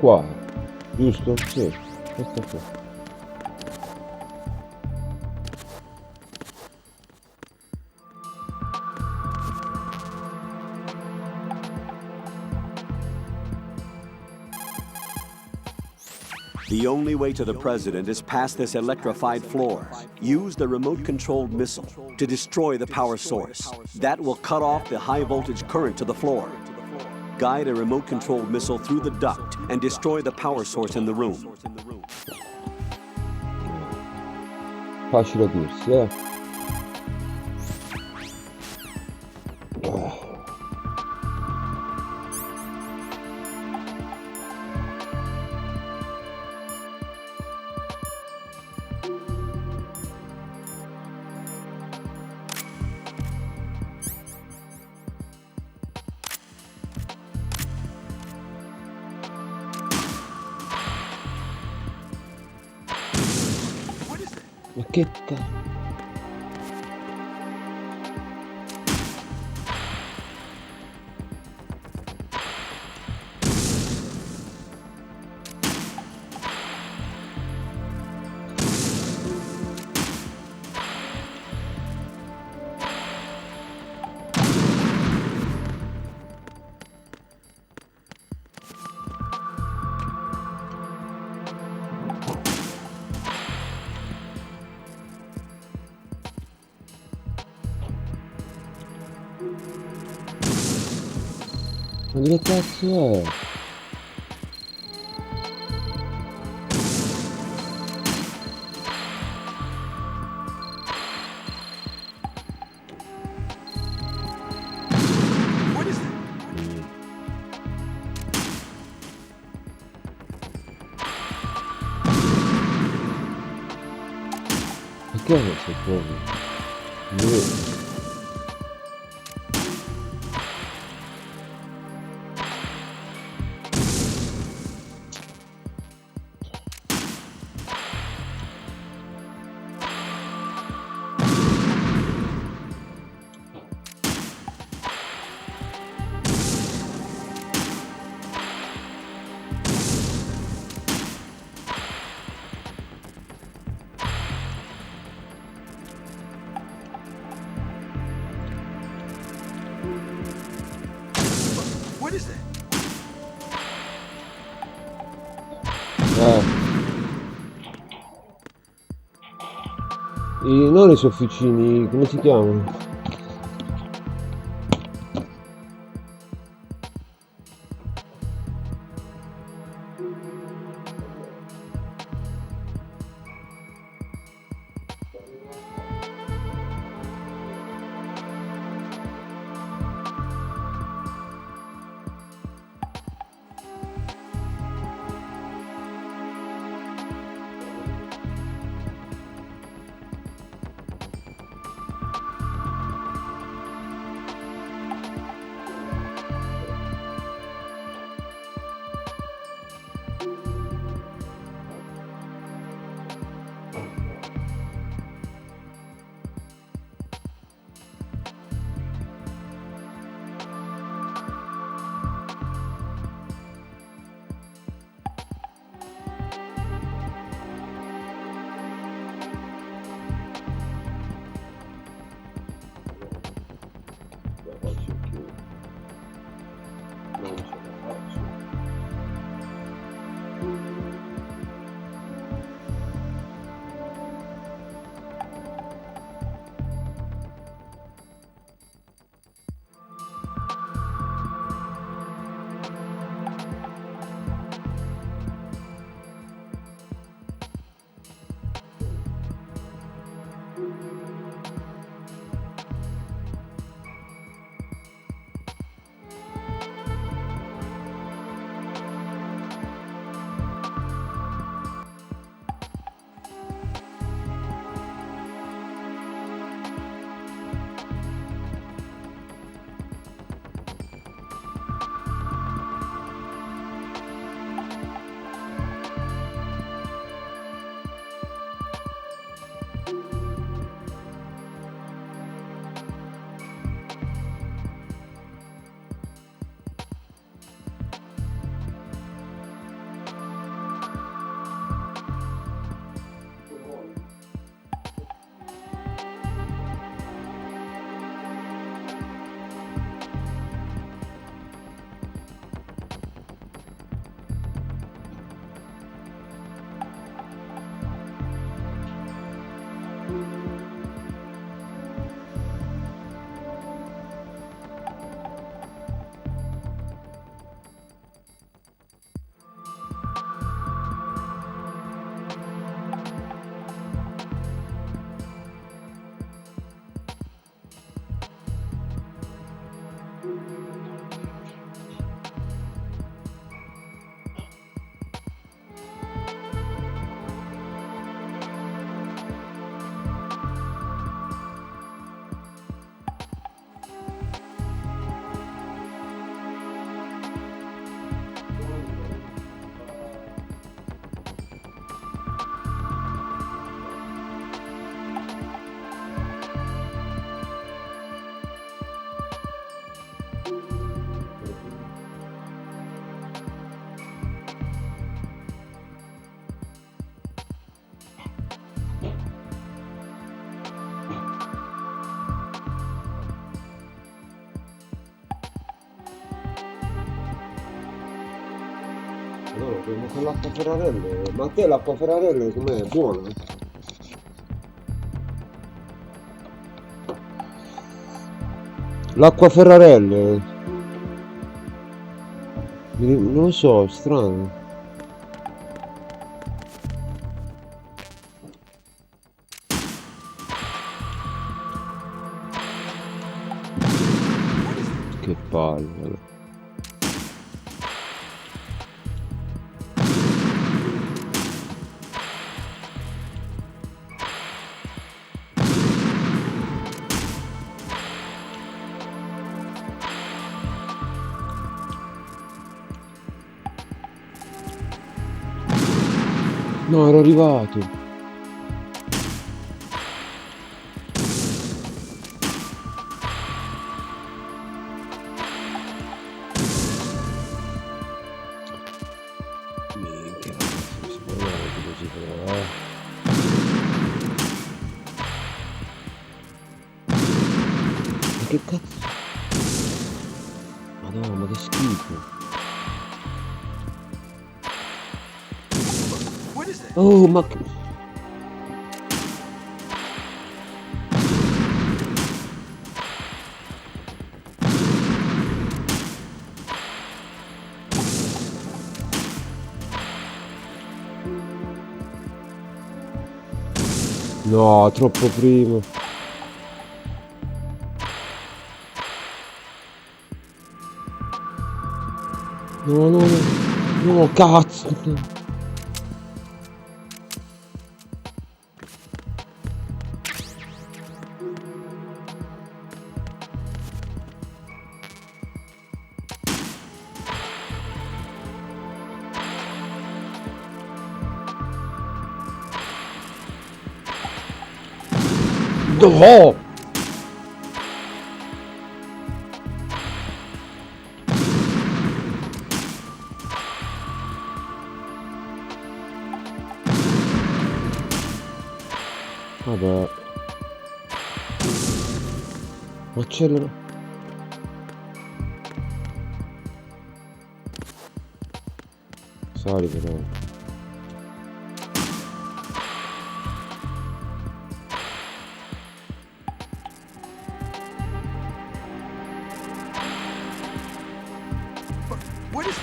Qua, giusto? Sì, questo qua. The only way to the president is past this electrified floor. Use the remote-controlled missile to destroy the power source. That will cut off the high-voltage current to the floor. Guide a remote-controlled missile through the duct and destroy the power source in the room. Facile a dirsi, Ma che Ma dove cazzo è? Perché non sei fuori? Dove- What is that? Eh, non i sofficini, come si chiamano? Non ce la faccio. No, abbiamo con l'acqua Ferrarelle. Ma a te l'acqua Ferrarelle com'è? Buona? L'acqua Ferrarelle? Non lo so, è strano. Che palle. No, ero arrivato. Minchia, non si può andare di così però, Ma che cazzo? Madonna, ma che schifo. Oh, ma che... No, troppo prima. No, no, no. No, cazzo. No! Vabbè. Accelera. Sali però. What is it?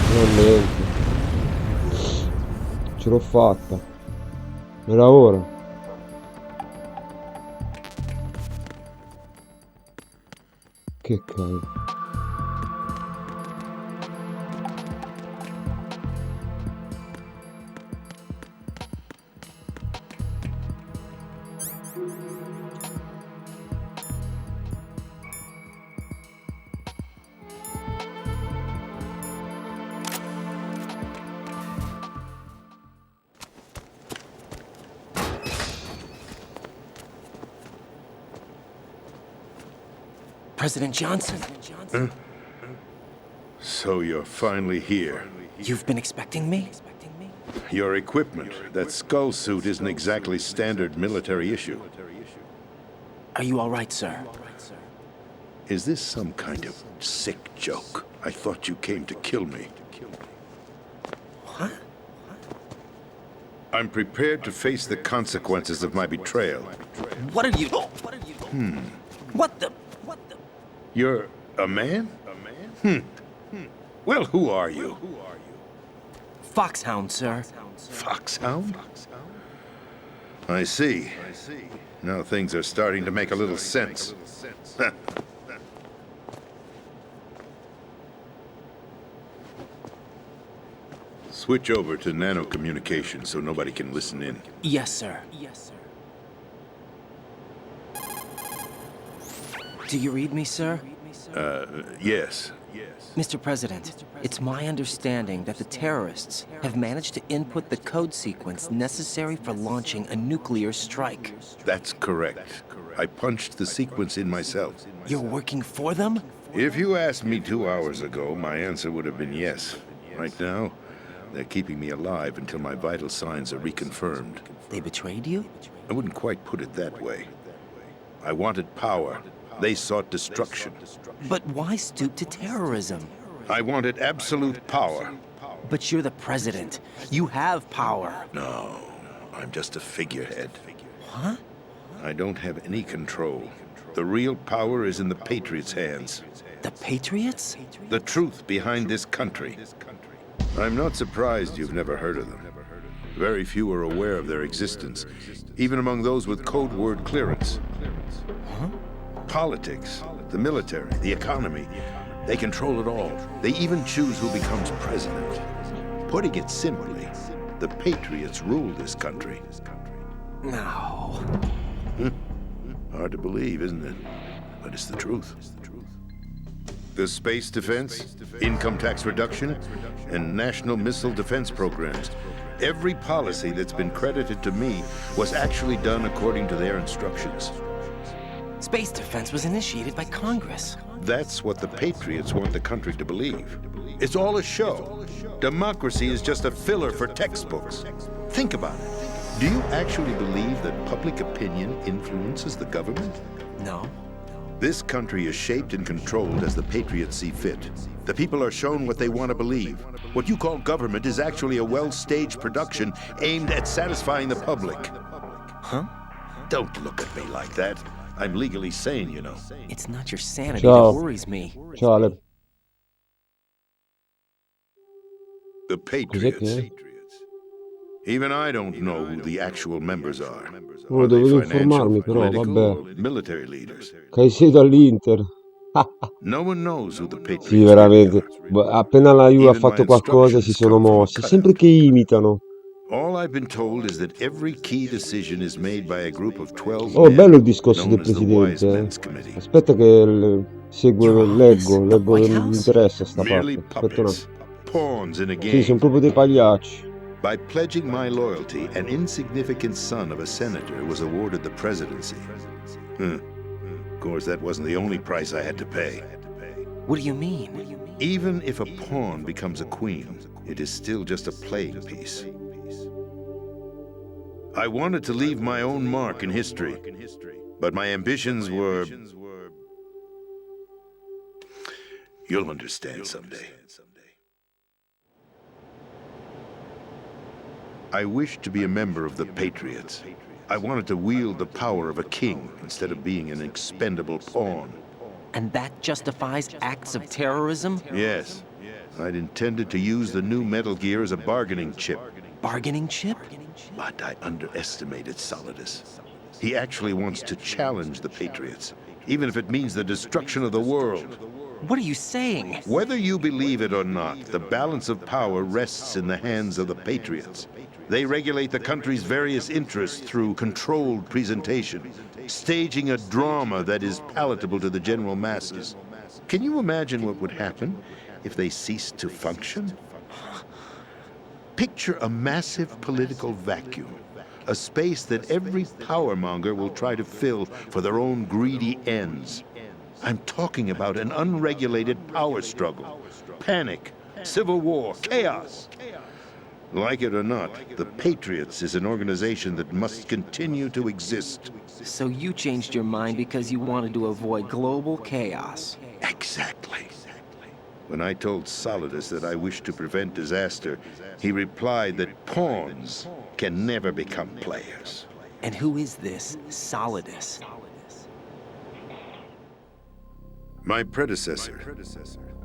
Finalmente. Ce l'ho fatta. Era ora. Che cavolo. President Johnson. So you're finally here. You've been expecting me? Your equipment, that skull suit isn't exactly standard military issue. Are you all right, sir? Is this some kind of sick joke? I thought you came to kill me. What? I'm prepared to face the consequences of my betrayal. What are you? What the? You're a man? Well, who are you? Foxhound, sir. Foxhound? I see. Now things are starting to make a little sense. Switch over to nano-communication so nobody can listen in. Yes, sir. Do you read me, sir? Yes. Mr. President, it's my understanding that the terrorists have managed to input the code sequence necessary for launching a nuclear strike. That's correct. I punched the sequence in myself. You're working for them? If you asked me 2 hours ago, my answer would have been yes. Right now, they're keeping me alive until my vital signs are reconfirmed. They betrayed you? I wouldn't quite put it that way. I wanted power. They sought destruction. But why stoop to terrorism? I wanted absolute power. But you're the president. You have power. No, I'm just a figurehead. Huh? I don't have any control. The real power is in the Patriots' hands. The Patriots? The truth behind this country. I'm not surprised you've never heard of them. Very few are aware of their existence, even among those with code word clearance. Huh? Politics, the military, the economy, they control it all. They even choose who becomes president. Putting it simply, the Patriots rule this country. No. Hard to believe, isn't it? But it's the truth. The space defense, income tax reduction, and national missile defense programs. Every policy that's been credited to me was actually done according to their instructions. Space defense was initiated by Congress. That's what the Patriots want the country to believe. It's all a show. Democracy is just a filler for textbooks. Think about it. Do you actually believe that public opinion influences the government? No. This country is shaped and controlled as the Patriots see fit. The people are shown what they want to believe. What you call government is actually a well-staged production aimed at satisfying the public. Huh? Don't look at me like that. I'm legally sane, you know. It's not your sanity Ciao. that worries me. Ciao Ale. The Patriots. che è? Even I don't know who the actual members are. Oh, Are they dovevo financial, informarmi però, political, vabbè. or military leaders? Caicedo all'Inter. No one knows who the Patriots Sì, really veramente. are. Appena la Juve ha Even my fatto qualcosa si instructions sono come from a mossi. cutout. Sempre che imitano. All I've been told is that every key decision is made by a group of 12 Oh, men, bello il discorso known del as the Wise presidente. Men's Committee. Aspetta che leggo, The White mi House? interessa sta Merely parte. Aspetta un puppets, attimo. pawns in a Sì, sono game. proprio dei pagliacci. By pledging my loyalty, an insignificant son of a senator was awarded the presidency. Of course, that wasn't the only price I had to pay. What do you mean? Even if a pawn becomes a queen, it is still just a playing piece. I wanted to leave my own mark in history, but my ambitions were... You'll understand someday. I wished to be a member of the Patriots. I wanted to wield the power of a king instead of being an expendable pawn. And that justifies acts of terrorism? Yes, I'd intended to use the new Metal Gear as a bargaining chip. Bargaining chip? But I underestimated Solidus. He actually wants to challenge the Patriots, even if it means the destruction of the world. What are you saying? Whether you believe it or not, the balance of power rests in the hands of the Patriots. They regulate the country's various interests through controlled presentation, staging a drama that is palatable to the general masses. Can you imagine what would happen if they ceased to function? Picture a massive political vacuum, a space that every powermonger will try to fill for their own greedy ends. I'm talking about an unregulated power struggle, panic, civil war, chaos. Like it or not, the Patriots is an organization that must continue to exist. So you changed your mind because you wanted to avoid global chaos. Exactly. When I told Solidus that I wished to prevent disaster, he replied that pawns can never become players. And who is this Solidus? My predecessor,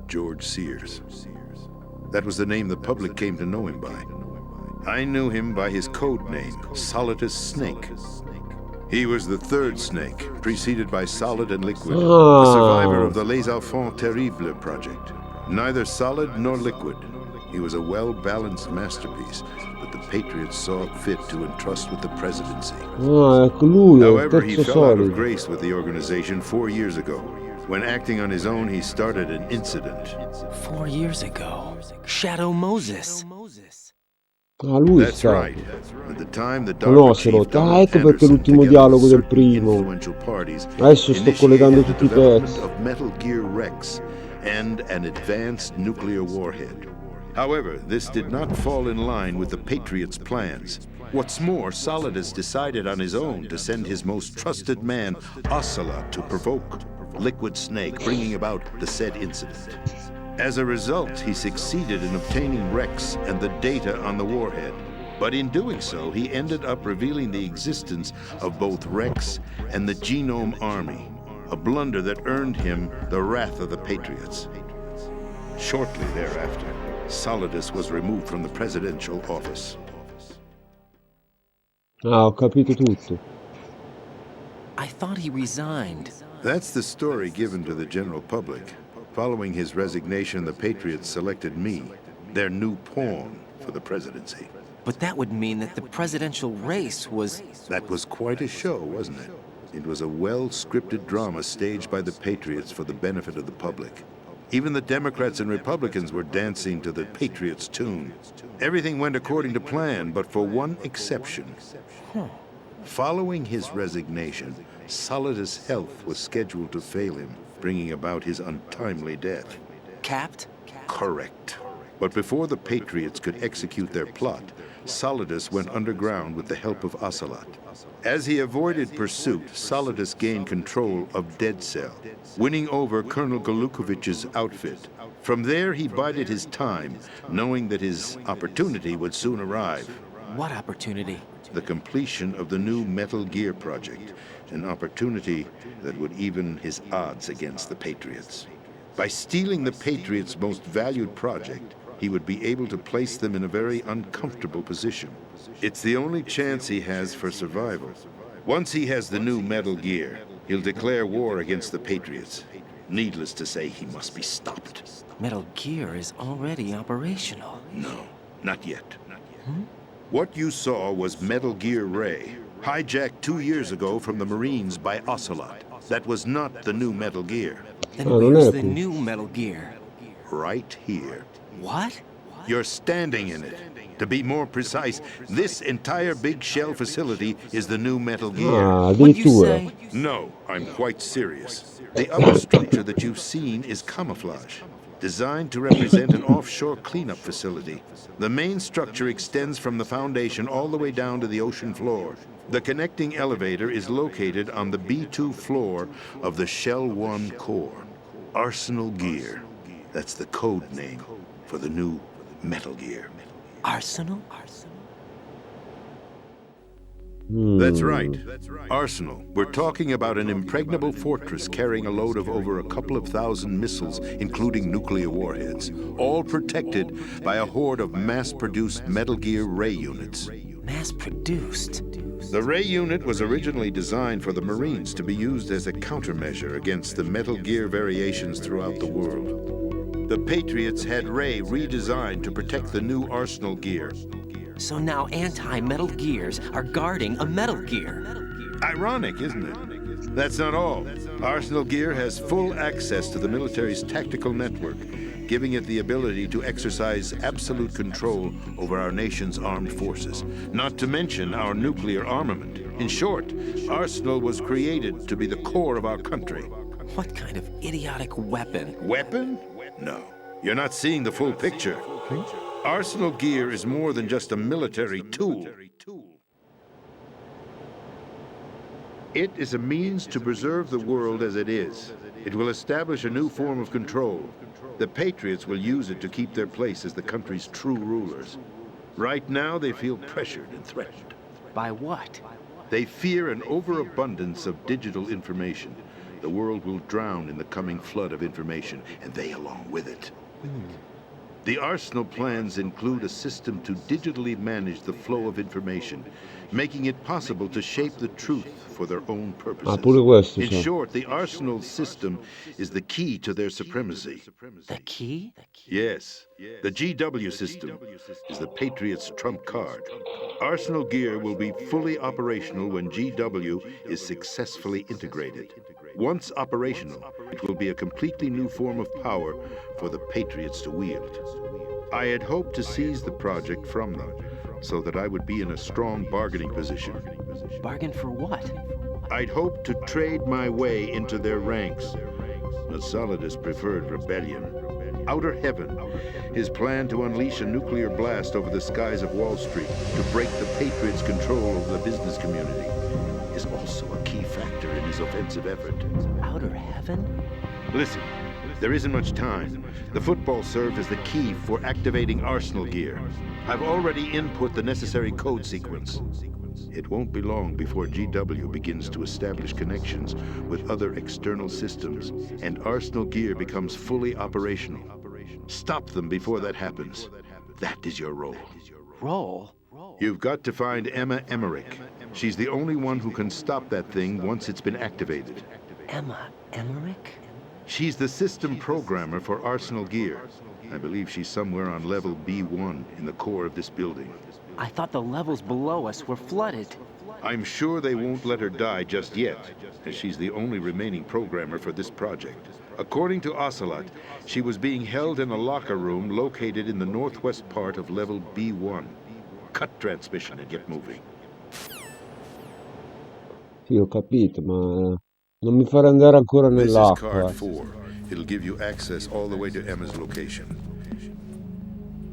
George Sears. That was the name the public came to know him by. I knew him by his code name, Solidus Snake. He was the third snake, preceded by Solid and Liquid, the survivor of the Les Enfants Terribles project. Neither solid nor liquid. He was a well-balanced masterpiece that the Patriots saw fit to entrust with the presidency. Ah, ecco lui, è il However, he terzo fell out of solido. grace with the organization 4 years ago. When acting on his own, he started an incident. 4 years ago. Shadow Moses. Ah, lui That's sta. right. At the time, the No, DARPA se lo chief ta- Donald ecco perché Anderson, l'ultimo together dialogo with del certain primo. influential parties, Adesso sto collegando initiated tutti the i development pezzi. of Metal Gear Rex and an advanced nuclear warhead. However, this did not fall in line with the Patriots' plans. What's more, Solidus decided on his own to send his most trusted man, Alla, to provoke Liquid Snake, bringing about the said incident. As a result, he succeeded in obtaining Rex and the data on the warhead. But in doing so, he ended up revealing the existence of both Rex and the Genome Army, a blunder that earned him the wrath of the Patriots. Shortly thereafter, Solidus was removed from the presidential office. Ah, ho capito tutto. I thought he resigned. That's the story given to the general public. Following his resignation, the Patriots selected me, their new pawn, for the presidency. But that would mean that the presidential race was... That was quite a show, wasn't it? It was a well-scripted drama staged by the Patriots for the benefit of the public. Even the Democrats and Republicans were dancing to the Patriots' tune. Everything went according to plan, but for one exception. Following his resignation, Solidus' health was scheduled to fail him, bringing about his untimely death. Capped? Correct. But before the Patriots could execute their plot, Solidus went underground with the help of Ocelot. As he avoided pursuit, Solidus gained control of Dead Cell, winning over Colonel Golukovich's outfit. From there, he bided his time, knowing that his opportunity would soon arrive. What opportunity? The completion of the new Metal Gear project, an opportunity that would even his odds against the Patriots. By stealing the Patriots' most valued project, he would be able to place them in a very uncomfortable position. It's the only chance he has for survival. Once he has the new Metal Gear, he'll declare war against the Patriots. Needless to say, he must be stopped. Metal Gear is already operational. No, not yet. What you saw was Metal Gear Ray, hijacked 2 years ago from the Marines by Ocelot. That was not the new Metal Gear. Then where's the new Metal Gear? Right here. What? You're standing in it. To be more precise, this entire big shell facility is the new Metal Gear. What'd you say? No, I'm quite serious. The upper structure that you've seen is camouflage, designed to represent an offshore cleanup facility. The main structure extends from the foundation all the way down to the ocean floor. The connecting elevator is located on the B2 floor of the Shell 1 core. Arsenal Gear. That's the code name for the new Metal Gear. Arsenal? That's right. Arsenal. We're talking about an impregnable fortress carrying a load of over a couple of thousand missiles, including nuclear warheads, all protected by a horde of mass-produced Metal Gear Ray units. Mass-produced? The Ray unit was originally designed for the Marines to be used as a countermeasure against the Metal Gear variations throughout the world. The Patriots had Ray redesigned to protect the new Arsenal Gear. So now anti-Metal Gears are guarding a Metal Gear. Ironic, isn't it? That's not all. Arsenal Gear has full access to the military's tactical network, giving it the ability to exercise absolute control over our nation's armed forces, not to mention our nuclear armament. In short, Arsenal was created to be the core of our country. What kind of idiotic weapon? Weapon? No. You're not seeing the full picture. Arsenal Gear is more than just a military tool. It is a means to preserve the world as it is. It will establish a new form of control. The Patriots will use it to keep their place as the country's true rulers. Right now, they feel pressured and threatened. By what? They fear an overabundance of digital information. The world will drown in the coming flood of information, and they along with it. The Arsenal plans include a system to digitally manage the flow of information, making it possible to shape the truth for their own purposes. In short, the Arsenal system is the key to their supremacy. The key? Yes, the GW system is the Patriots' trump card. Arsenal Gear will be fully operational when GW is successfully integrated. Once operational, it will be a completely new form of power for the Patriots to wield. I had hoped to seize the project from them, so that I would be in a strong bargaining position. Bargain for what? I'd hoped to trade my way into their ranks, but Solidus preferred rebellion. Outer Heaven, his plan to unleash a nuclear blast over the skies of Wall Street to break the Patriots' control over the business community, is also a key factor in his offensive effort. Outer Heaven? Listen, there isn't much time. The football served as the key for activating Arsenal Gear. I've already input the necessary code sequence. It won't be long before GW begins to establish connections with other external systems, and Arsenal Gear becomes fully operational. Stop them before that happens. That is your role. Role? You've got to find Emma Emmerich. She's the only one who can stop that thing once it's been activated. Emma Emmerich? She's the system programmer for Arsenal Gear. I believe she's somewhere on level B1 in the core of this building. I thought the levels below us were flooded. I'm sure they won't let her die just yet, as she's the only remaining programmer for this project. According to Ocelot, she was being held in a locker room located in the northwest part of level B1. Cut transmission and get moving. Sì, ho capito, ma non mi fare andare ancora This is nell'acqua. card 4. It'll give you access all the way to Emma's location.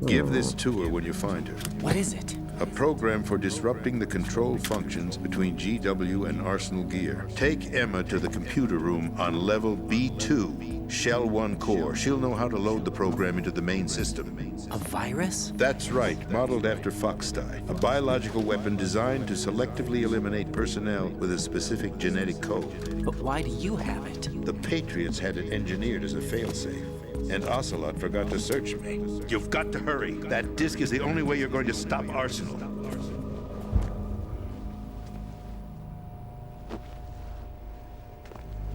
Give this to her when you find her. What is it? A program for disrupting the control functions between GW and Arsenal Gear. Take Emma to the computer room on level B2, Shell 1 core. She'll know how to load the program into the main system. A virus? That's right, modeled after Foxdie, a biological weapon designed to selectively eliminate personnel with a specific genetic code. But why do you have it? The Patriots had it engineered as a failsafe. And Ocelot forgot to search me. You've got to hurry. That disk is the only way you're going to stop Arsenal.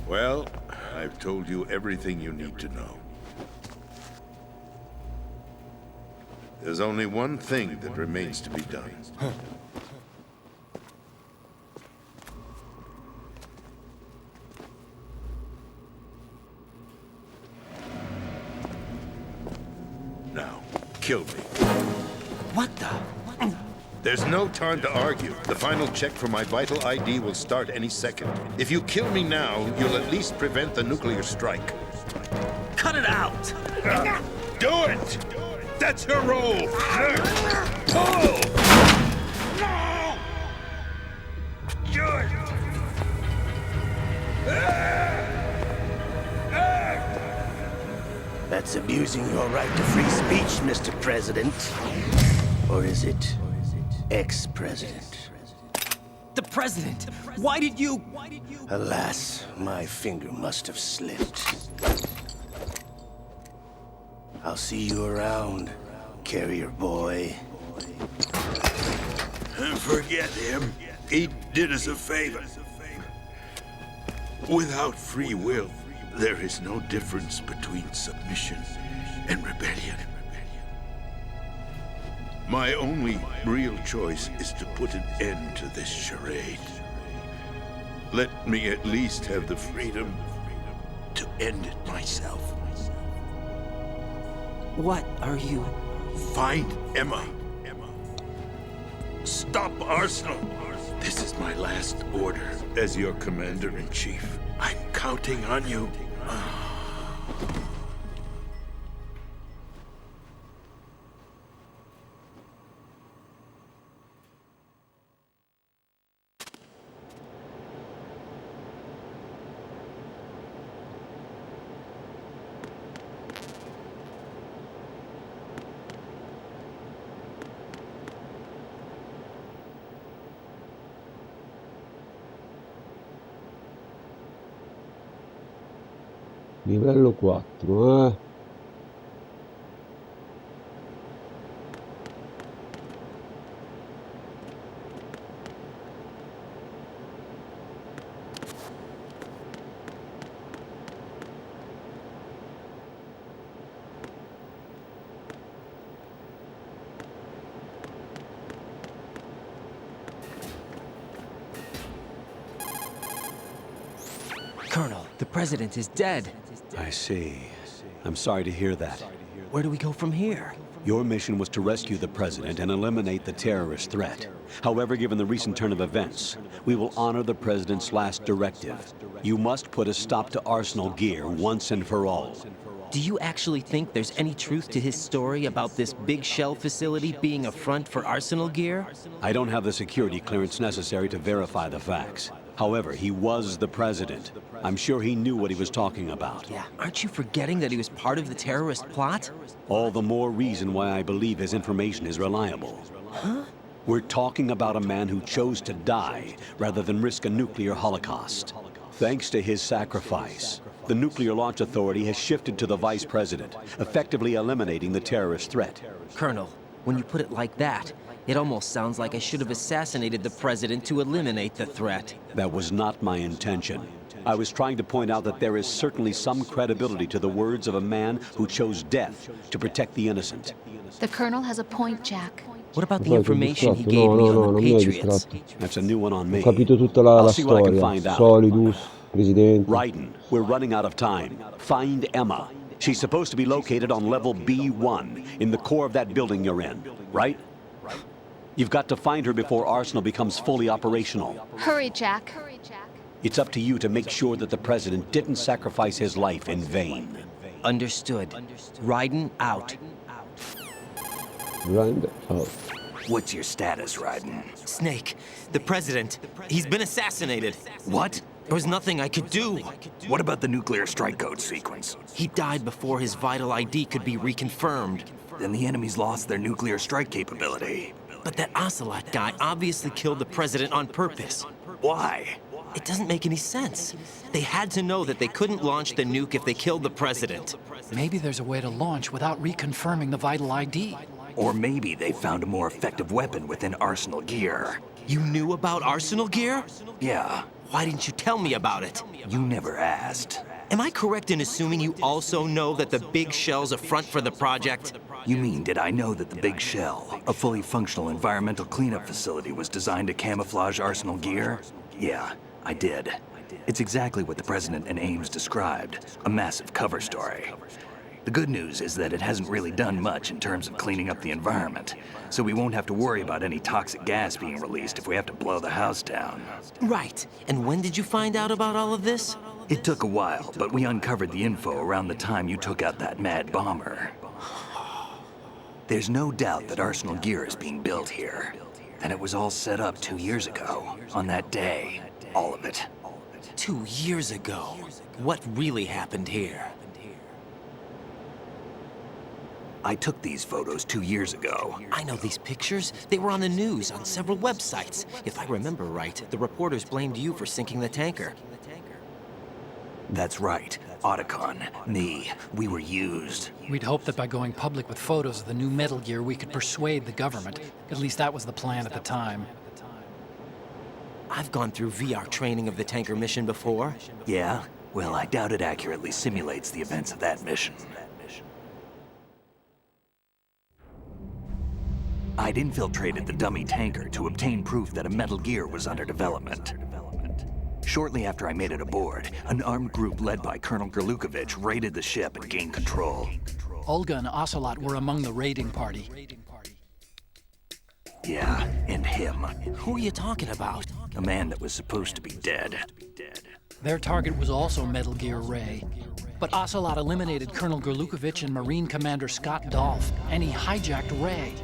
Well, I've told you everything you need to know. There's only one thing that remains to be done. Now, kill me. What the? There's no time to argue. The final check for my vital ID will start any second. If you kill me now, you'll at least prevent the nuclear strike. Cut it out! Do it! That's your role! Pull! No! Do it! That's abusing your right to free speech, Mr. President. Or is it ex-president? The president! Why did you... Alas, my finger must have slipped. I'll see you around, carrier boy. Forget him. He did us a favor. Without free will, there is no difference between submission and rebellion. My only real choice is to put an end to this charade. Let me at least have the freedom to end it myself. What are you... Find Emma. Stop Arsenal. This is my last order as your commander-in-chief. I'm counting on you. Livello 4, eh? Colonel, the president is dead. I see. I'm sorry to hear that. Where do we go from here? Your mission was to rescue the president and eliminate the terrorist threat. However, given the recent turn of events, we will honor the president's last directive. You must put a stop to Arsenal Gear once and for all. Do you actually think there's any truth to his story about this big shell facility being a front for Arsenal Gear? I don't have the security clearance necessary to verify the facts. However, he was the president. I'm sure he knew what he was talking about. Yeah, aren't you forgetting that he was part of the terrorist plot? All the more reason why I believe his information is reliable. Huh? We're talking about a man who chose to die rather than risk a nuclear holocaust. Thanks to his sacrifice, the Nuclear Launch Authority has shifted to the vice president, effectively eliminating the terrorist threat. Colonel, when you put it like that, it almost sounds like I should have assassinated the president to eliminate the threat. That was not my intention. I was trying to point out that there is certainly some credibility to the words of a man who chose death to protect the innocent. The Colonel has a point, Jack. What about the Sai, ti ho information he distratto? gave No, me no, on no, the non mi hai Patriots? distratto. That's a new one on me. Ho capito tutta la I'll see what I can storia. find out. Solidus. Presidente. Raiden, we're running out of time. Find Emma. She's supposed to be located on level B1, in the core of that building you're in, right? You've got to find her before Arsenal becomes fully operational. Hurry, Jack. It's up to you to make sure that the President didn't sacrifice his life in vain. Understood. Raiden out. Grind out. What's your status, Raiden? Snake, the President, he's been assassinated. What? There was nothing I could do. What about the nuclear strike code sequence? He died before his vital ID could be reconfirmed. Then the enemy's lost their nuclear strike capability. But that Ocelot guy obviously killed the President on purpose. Why? It doesn't make any sense. They had to know that they couldn't launch the nuke if they killed the President. Maybe there's a way to launch without reconfirming the vital ID. Or maybe they found a more effective weapon within Arsenal gear. You knew about Arsenal gear? Yeah, Why didn't you tell me about it? you never asked. Am I correct in assuming you also know that the big shell's a front for the project? You mean, did I know that the Big Shell, a fully functional environmental cleanup facility, was designed to camouflage Arsenal gear? Yeah, I did. It's exactly what the President and Ames described, a massive cover story. The good news is that it hasn't really done much in terms of cleaning up the environment, so we won't have to worry about any toxic gas being released if we have to blow the house down. Right. And when did you find out about all of this? It took a while, but we uncovered the info around the time you took out that mad bomber. There's no doubt that Arsenal gear is being built here, and it was all set up 2 years ago, on that day. All of it. 2 years ago. What really happened here? I took these photos 2 years ago. I know these pictures. They were on the news, on several websites. If I remember right, the reporters blamed you for sinking the tanker. That's right. Otacon, me, we were used. We'd hoped that by going public with photos of the new Metal Gear, we could persuade the government. At least that was the plan at the time. I've gone through VR training of the tanker mission before. Yeah? Well, I doubt it accurately simulates the events of that mission. I'd infiltrated the dummy tanker to obtain proof that a Metal Gear was under development. Shortly after I made it aboard, an armed group led by Colonel Gerlukovich raided the ship and gained control. Olga and Ocelot were among the raiding party. Yeah, and him. Who are you talking about? A man that was supposed to be dead. Their target was also Metal Gear Ray. But Ocelot eliminated Colonel Gerlukovich and Marine Commander Scott Dolph, and he hijacked Ray.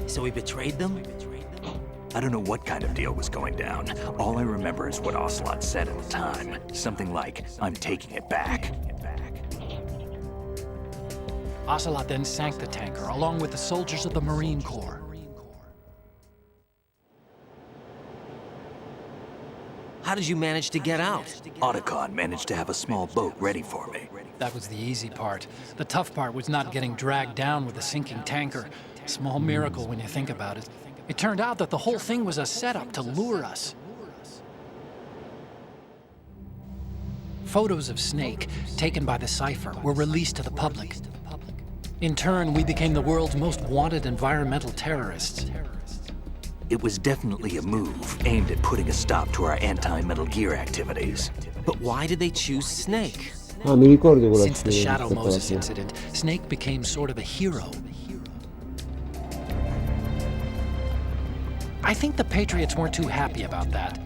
So he betrayed them? I don't know what kind of deal was going down. All I remember is what Ocelot said at the time. Something like, "I'm taking it back." Ocelot then sank the tanker, along with the soldiers of the Marine Corps. How did you manage to get out? Otacon managed to have a small boat ready for me. That was the easy part. The tough part was not getting dragged down with a sinking tanker. Small miracle when you think about it. It turned out that the whole thing was a setup to lure us. Photos of Snake, taken by the Cypher, were released to the public. In turn, we became the world's most wanted environmental terrorists. It was definitely a move aimed at putting a stop to our anti-Metal Gear activities. But why did they choose Snake? Ah, mi ricordo quella Since the Shadow questa Moses cosa. incident, Snake became sort of a hero. I think the Patriots weren't too happy about that.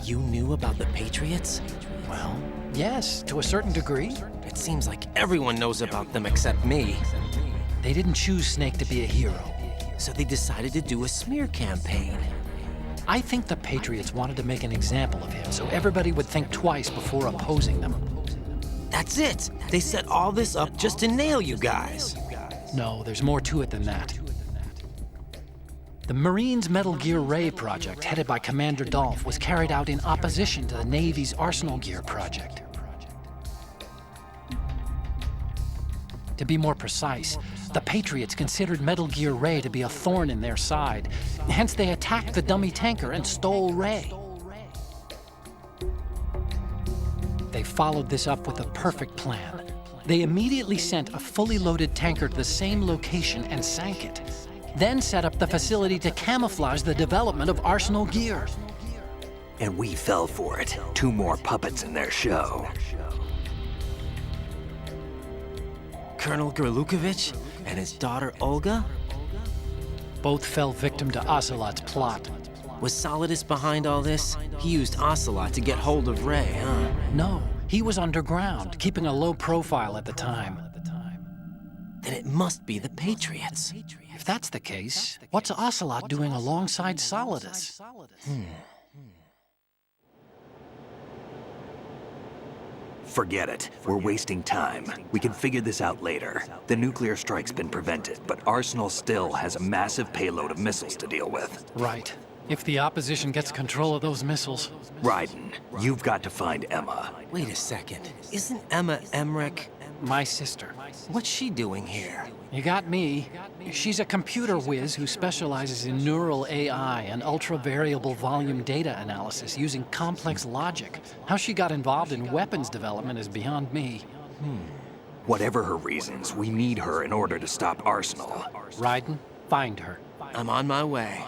You knew about the Patriots? Well, yes, to a certain degree. It seems like everyone knows about them except me. They didn't choose Snake to be a hero. So they decided to do a smear campaign. I think the Patriots wanted to make an example of him so everybody would think twice before opposing them. That's it! They set all this up just to nail you guys. No, there's more to it than that. The Marines' Metal Gear Ray project, headed by Commander Dolph, was carried out in opposition to the Navy's Arsenal Gear project. To be more precise, the Patriots considered Metal Gear Ray to be a thorn in their side. Hence, they attacked the dummy tanker and stole Ray. They followed this up with a perfect plan. They immediately sent a fully loaded tanker to the same location and sank it. Then set up the facility to camouflage the development of Arsenal Gear. And we fell for it. 2 more puppets in their show. Colonel Gerlukovich and his daughter Olga? Both fell victim to Ocelot's plot. Was Solidus behind all this? He used Ocelot to get hold of Ray, huh? No, he was underground, keeping a low profile at the time. Then it must be the Patriots. If that's the case, what's Ocelot doing alongside Solidus? Forget it. We're wasting time. We can figure this out later. The nuclear strike's been prevented, but Arsenal still has a massive payload of missiles to deal with. Right. If the opposition gets control of those missiles... Raiden, you've got to find Emma. Wait a second. Isn't Emma Emmerich? My sister. What's she doing here? You got me. She's a computer whiz who specializes in neural AI and ultra-variable volume data analysis using complex logic. How she got involved in weapons development is beyond me. Whatever her reasons, we need her in order to stop Arsenal. Raiden, find her. I'm on my way.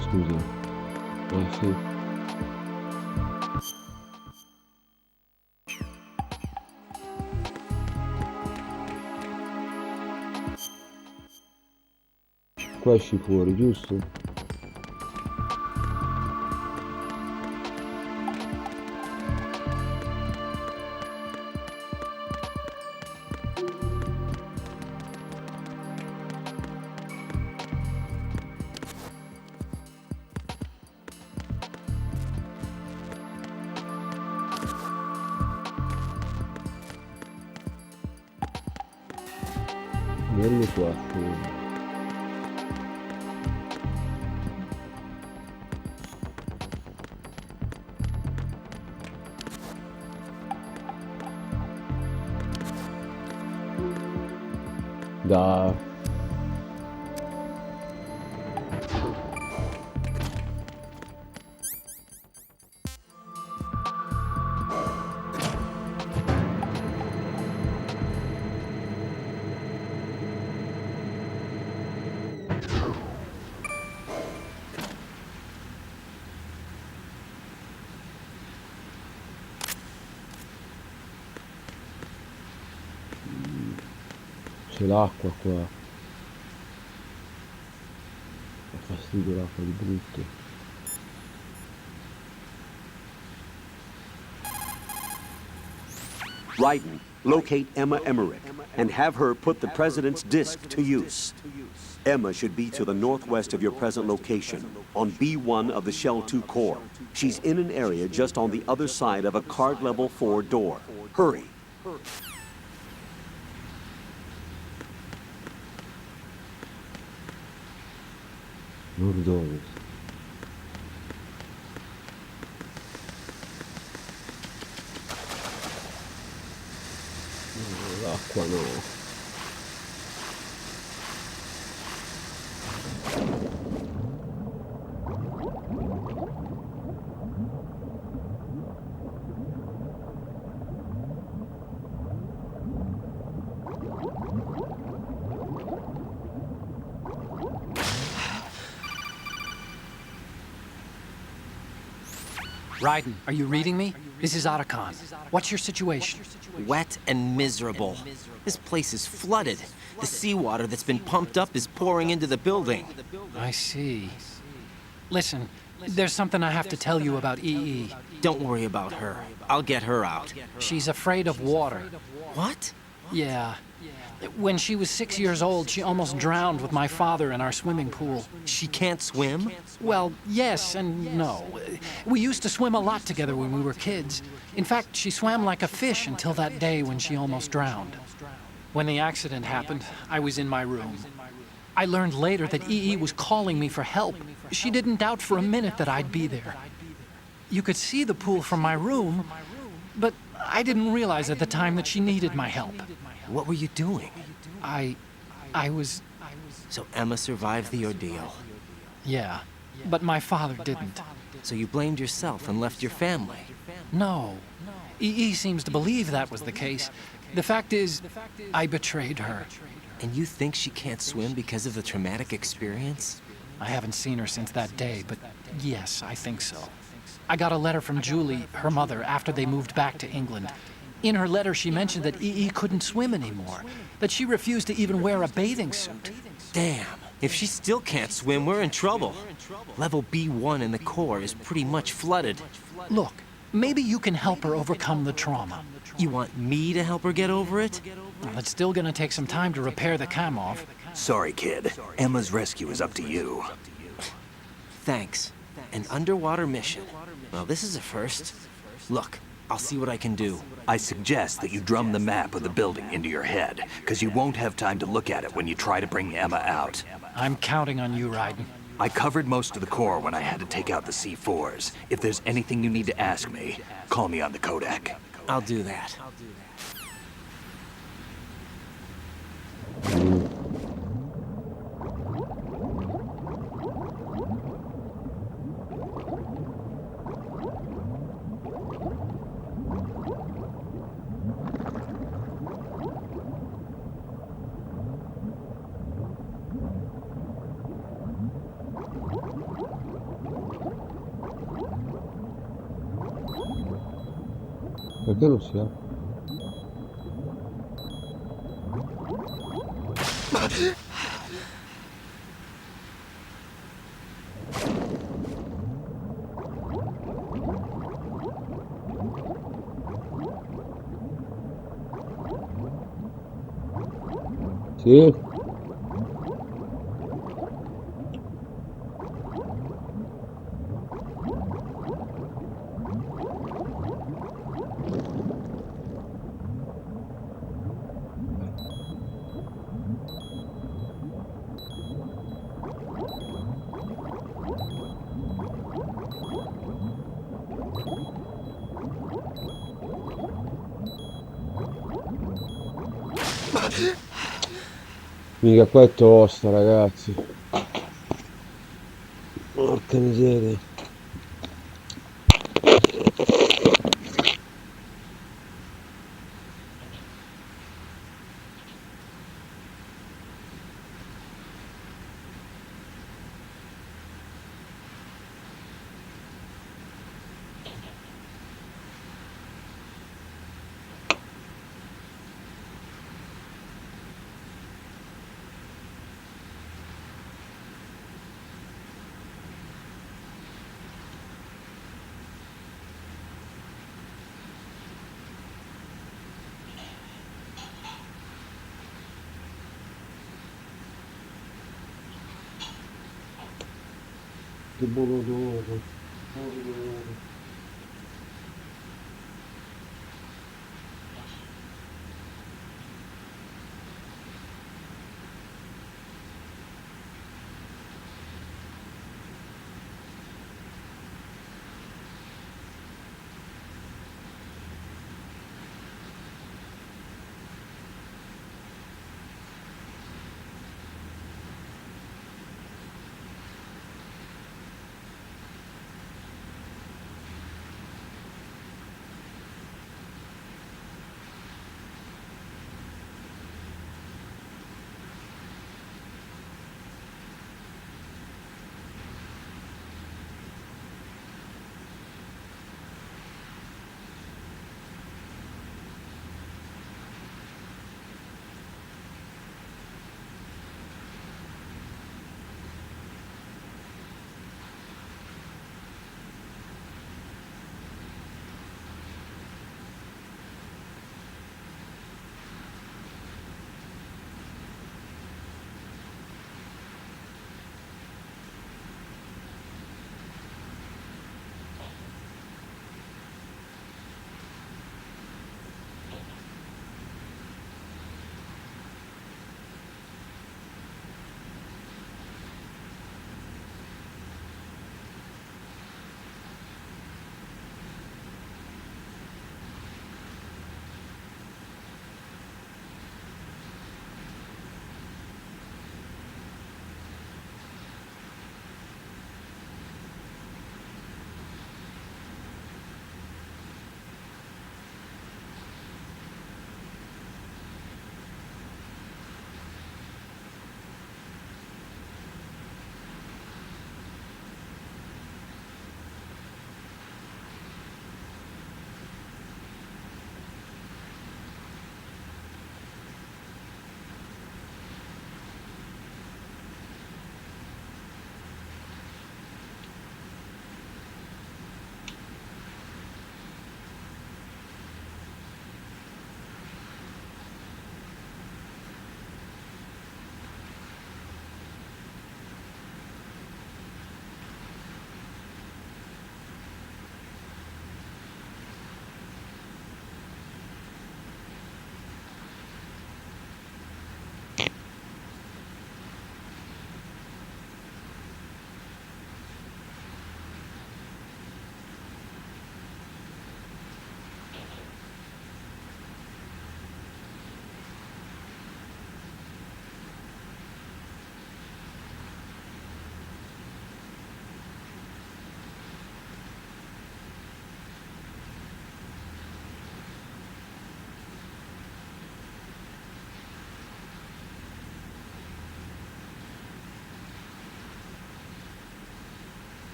Scusa. Sì. Qua esci fuori, giusto? Bello qua. Da. C'è l'acqua qua. Fa fastidio l'acqua di brutto. Raiden, locate Emma Emmerich and have her put the President's disc to use. Emma should be to the northwest of your present location, on B1 of the Shell 2 core. She's in an area just on the other side of a card level 4 door. Hurry. Nord-ovest. L'acqua no. Raiden, are you reading me? This is Otacon. What's your situation? Wet and miserable. This place is flooded. The seawater that's been pumped up is pouring into the building. I see. Listen, there's something I have to tell you about EE. Don't worry about her. I'll get her out. She's afraid of water. What? Yeah. When she was 6 years old, she almost drowned with my father in our swimming pool. She can't swim? Well, yes and no. We used to swim a lot together when we were kids. In fact, she swam like a fish until that day when she almost drowned. When the accident happened, I was in my room. I learned later that EE was calling me for help. She didn't doubt for a minute that I'd be there. You could see the pool from my room, but I didn't realize at the time that she needed my help. What were you doing? I was... So Emma survived the ordeal. Yeah, but my father didn't. So you blamed yourself and left your family. No. He seems to believe that was the case. The fact is, I betrayed her. And you think she can't swim because of the traumatic experience? I haven't seen her since that day, but yes, I think so. I got a letter from Julie, her mother, after they moved back to England. In her letter, she mentioned that E.E. couldn't swim anymore, that she refused to even wear a bathing suit. Damn, if she still can't swim, we're in trouble. Level B1 in the core is pretty much flooded. Look, maybe you can help her overcome the trauma. You want me to help her get over it? Well, it's still gonna take some time to repair the cam off. Sorry, kid. Emma's rescue is up to you. Thanks. An underwater mission. Well, this is a first. Look, I'll see what I can do. I suggest that you drum the map of the building into your head, because you won't have time to look at it when you try to bring Emma out. I'm counting on you, Raiden. I covered most of the core when I had to take out the C4s. If there's anything you need to ask me, call me on the Kodak. I'll do that. Perché non si apre? Sì. Mica qua è tosta, ragazzi. Porca miseria. Che buon odore.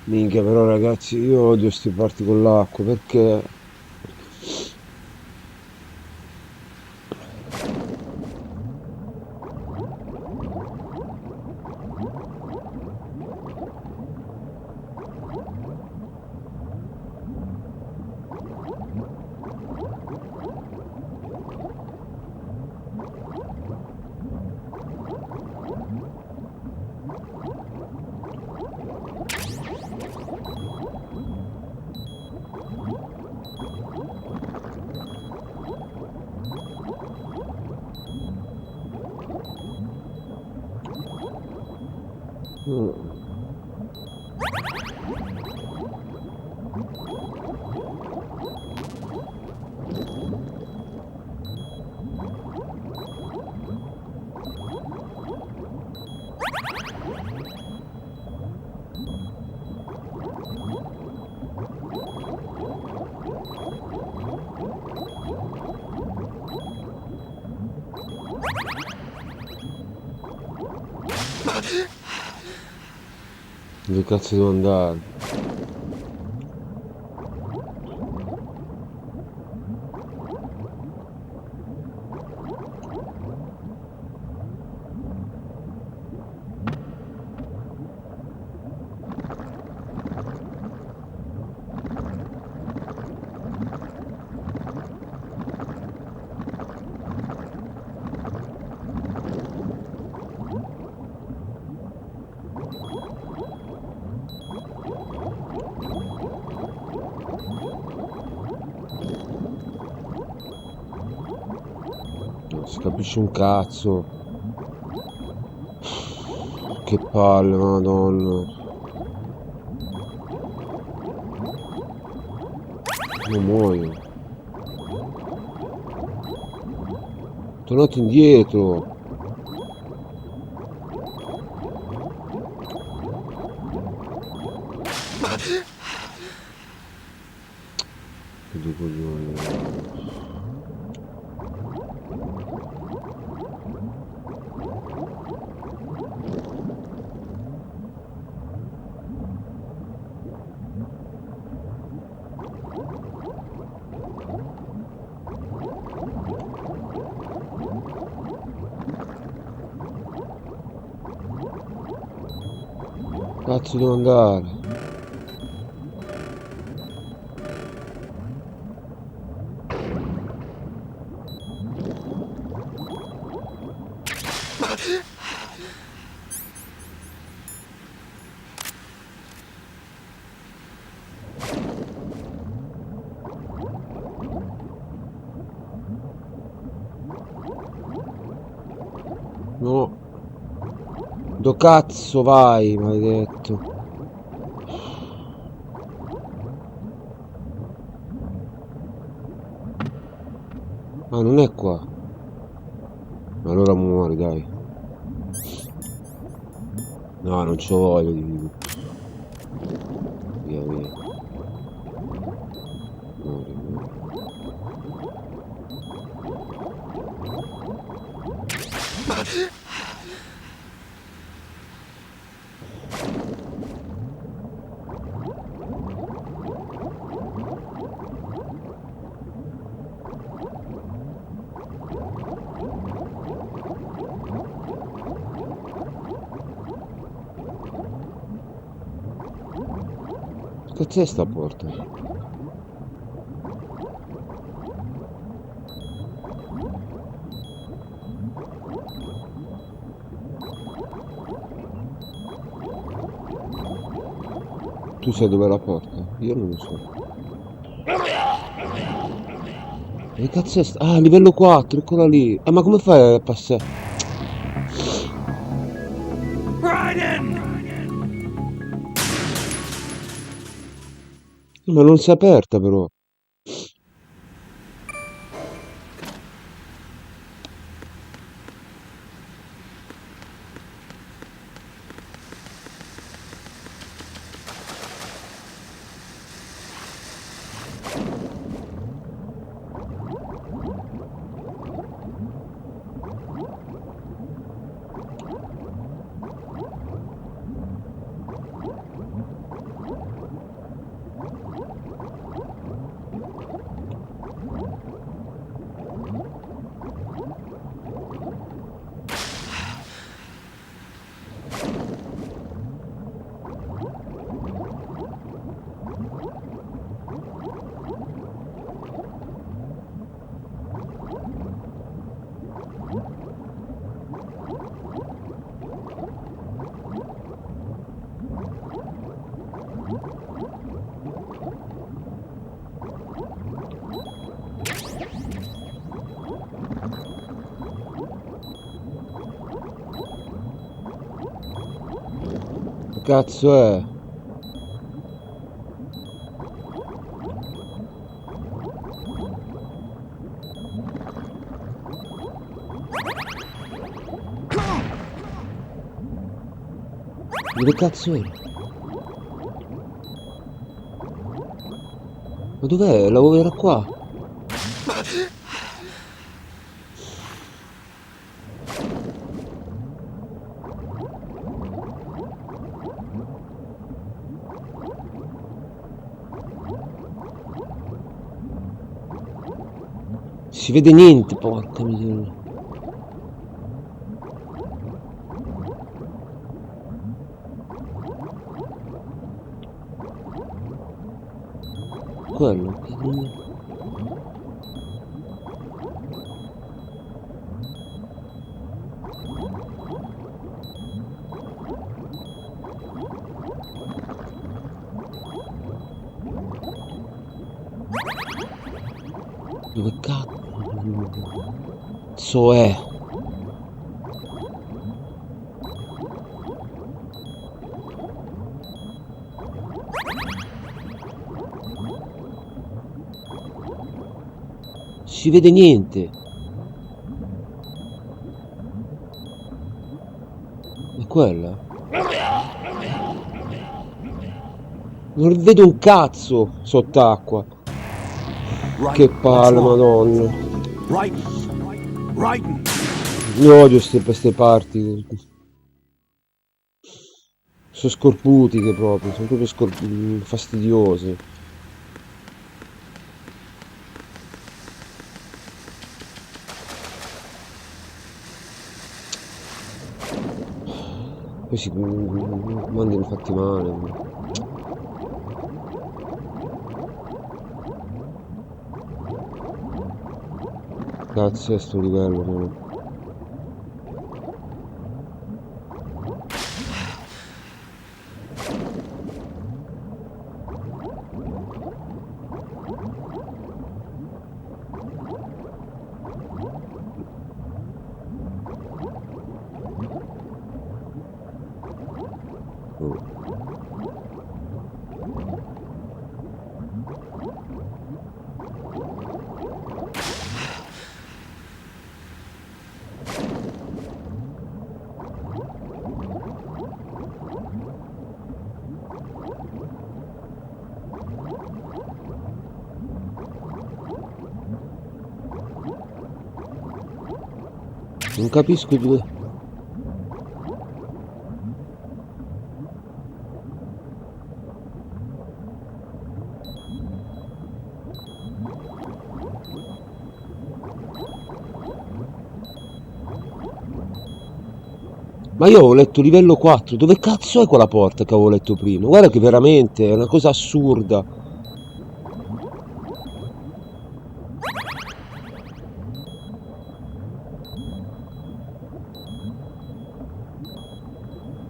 Minchia, però ragazzi, io odio sti parti con l'acqua perché mm, dove cazzo devo andare? Non si capisce un cazzo. Che palle, madonna. Non muoio. Tornato indietro. Che due coglioni. Cazzo devo andare? No. Do cazzo vai, maledetto. Ah, non è qua. Allora muori, dai. No, non c'ho voglia di... Via, via. Muori, muori. Che c'è sta porta? Tu sai dov'è la porta? Io non lo so. Che cazzo è sta? Ah, livello 4, eccola lì. Ma come fai a passare? Ma non si è aperta però. cazzo è? Dove cazzo era? Ma dov'è? Era qua. Si vede niente, porca miseria. Quello. Dove cazzo è? Si vede niente. È quella? Non vedo un cazzo sott'acqua. Che palle, madonna. Io odio queste parti. Sono scorputiche proprio, sono proprio fastidiose. Poi si mandano fatti male. Cazzo è sto livello, no? Non capisco dove... Ma io avevo letto livello 4, dove cazzo è quella porta che avevo letto prima? Guarda che veramente è una cosa assurda.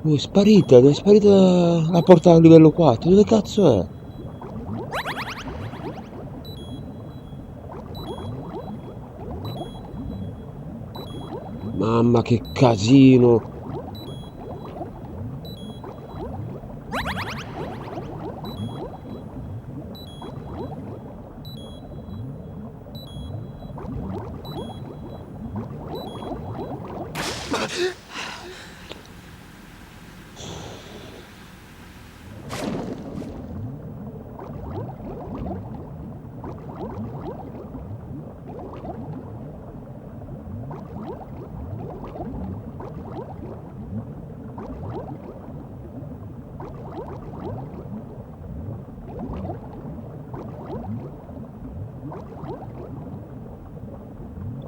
Oh, è sparita la porta a livello 4, dove cazzo è? Mamma che casino!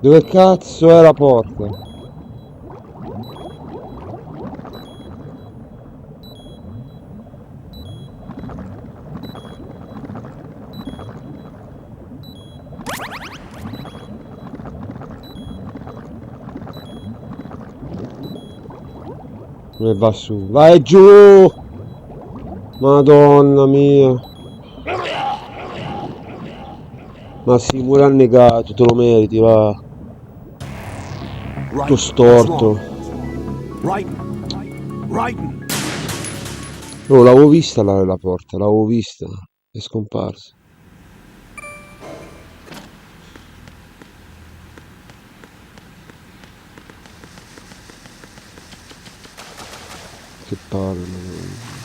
Dove cazzo è la porta? Come va su? Vai giù! Madonna mia! Ma sì, muore annegato, te lo meriti, va! Tutto storto. Oh, l'avevo vista la porta, l'avevo vista. È scomparsa. Che palle, madonna.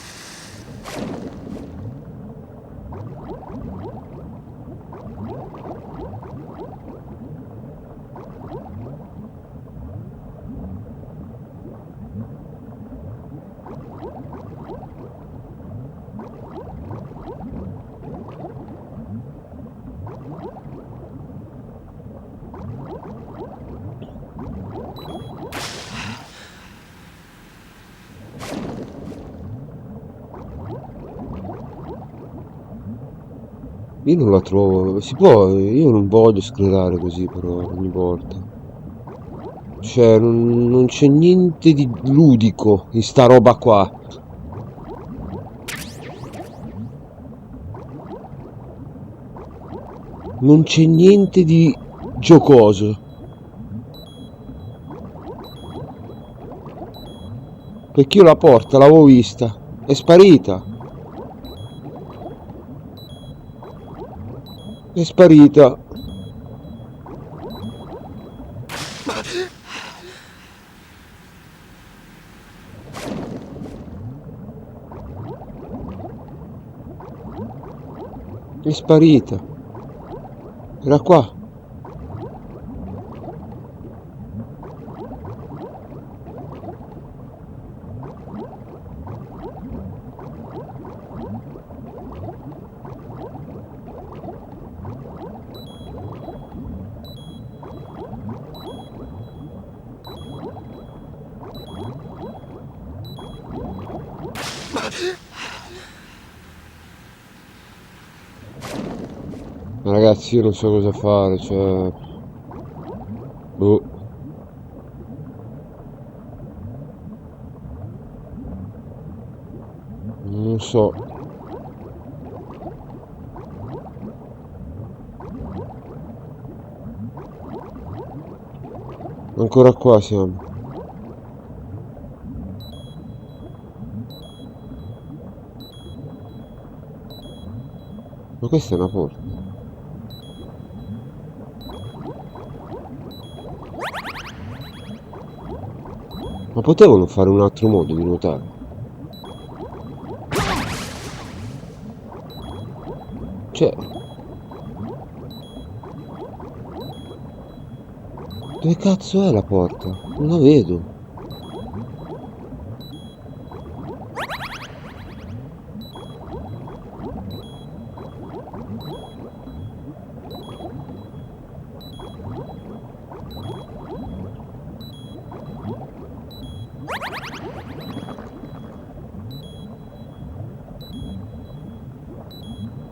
Io non la trovo, si può, io non voglio sclerare così però ogni volta. Cioè, non c'è niente di ludico in sta roba qua. Non c'è niente di giocoso. Perché io la porta l'avevo vista, è sparita. È sparita. È sparita. Era qua. Ma ragazzi, io non so cosa fare, cioè... Boh. Non so. Ancora qua siamo. Ma questa è una porta. Ma potevano fare un altro modo di nuotare? Cioè... Dove cazzo è la porta? Non la vedo.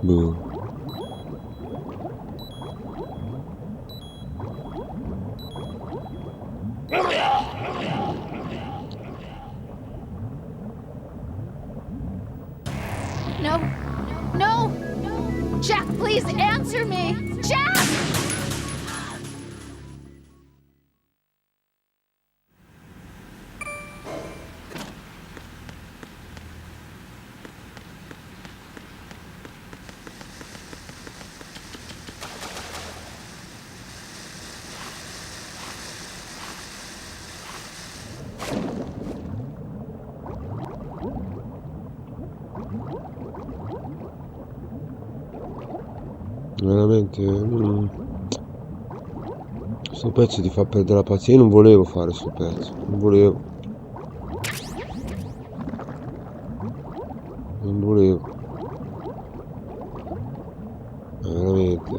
Boh. No. No! Jack, please answer me! Jack! Veramente... Sto pezzo ti fa perdere la pazienza. Io non volevo fare sto pezzo. Non volevo. Non volevo. Veramente.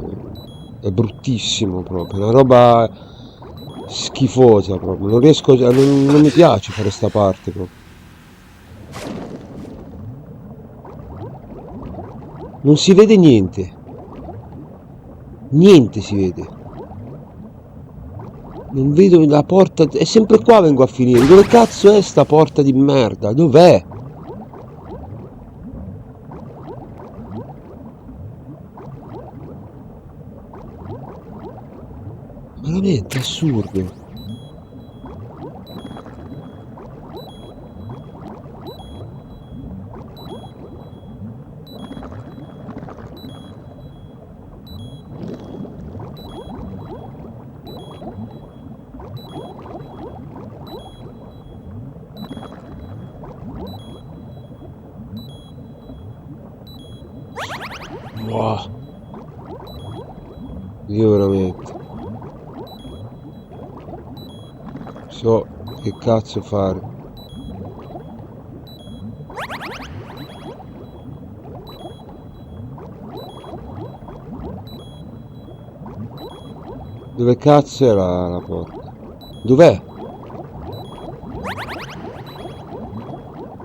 È bruttissimo proprio. È una roba schifosa proprio. Non riesco a... non mi piace fare sta parte proprio. Non si vede niente. Niente si vede. Non vedo la porta. È sempre qua vengo a finire. Dove cazzo è sta porta di merda? Dov'è? Veramente assurdo. Wow. Io veramente so che cazzo fare. Dove cazzo era la porta? Dov'è?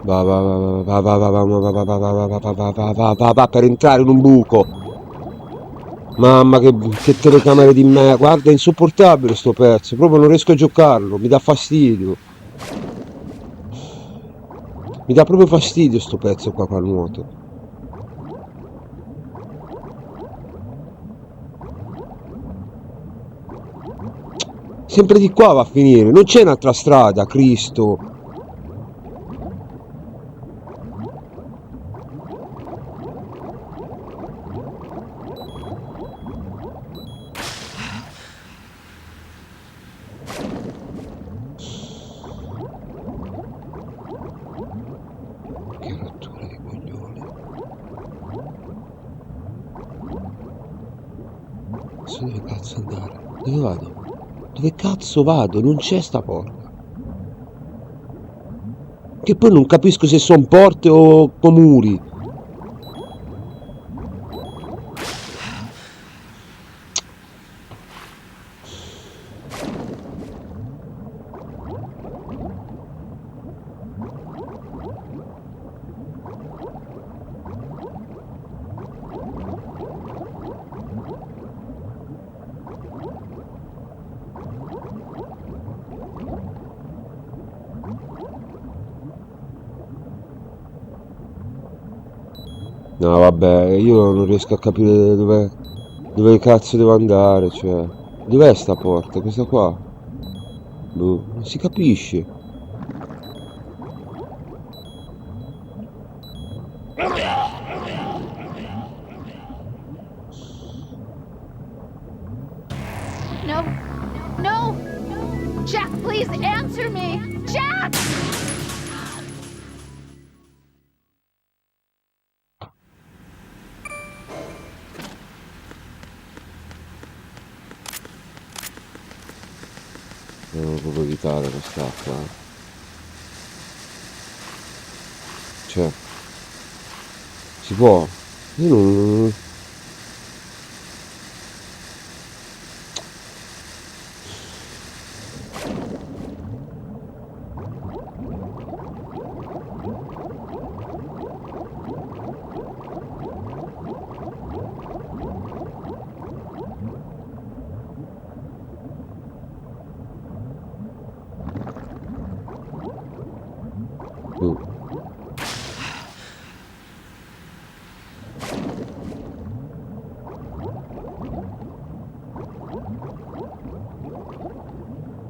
Va va va va va va va va va va va va va va va va va va va per entrare in un buco. Mamma che telecamere di me, guarda, è insopportabile sto pezzo, proprio non riesco a giocarlo, mi dà fastidio. Mi dà proprio fastidio sto pezzo qua al nuoto. Sempre di qua va a finire, non c'è un'altra strada, Cristo. Che rottura di coglioni. Adesso dove cazzo andare? Dove vado? Dove cazzo vado? Non c'è sta porta. Che poi non capisco se sono porte o muri. No, vabbè, io non riesco a capire dove cazzo devo andare, cioè. Dov'è sta porta? Questa qua? Boh, non si capisce. No. No! Jack, please answer me! Jack! Devo proprio evitare quest'acqua, eh. Cioè, si può? Io non... Boh.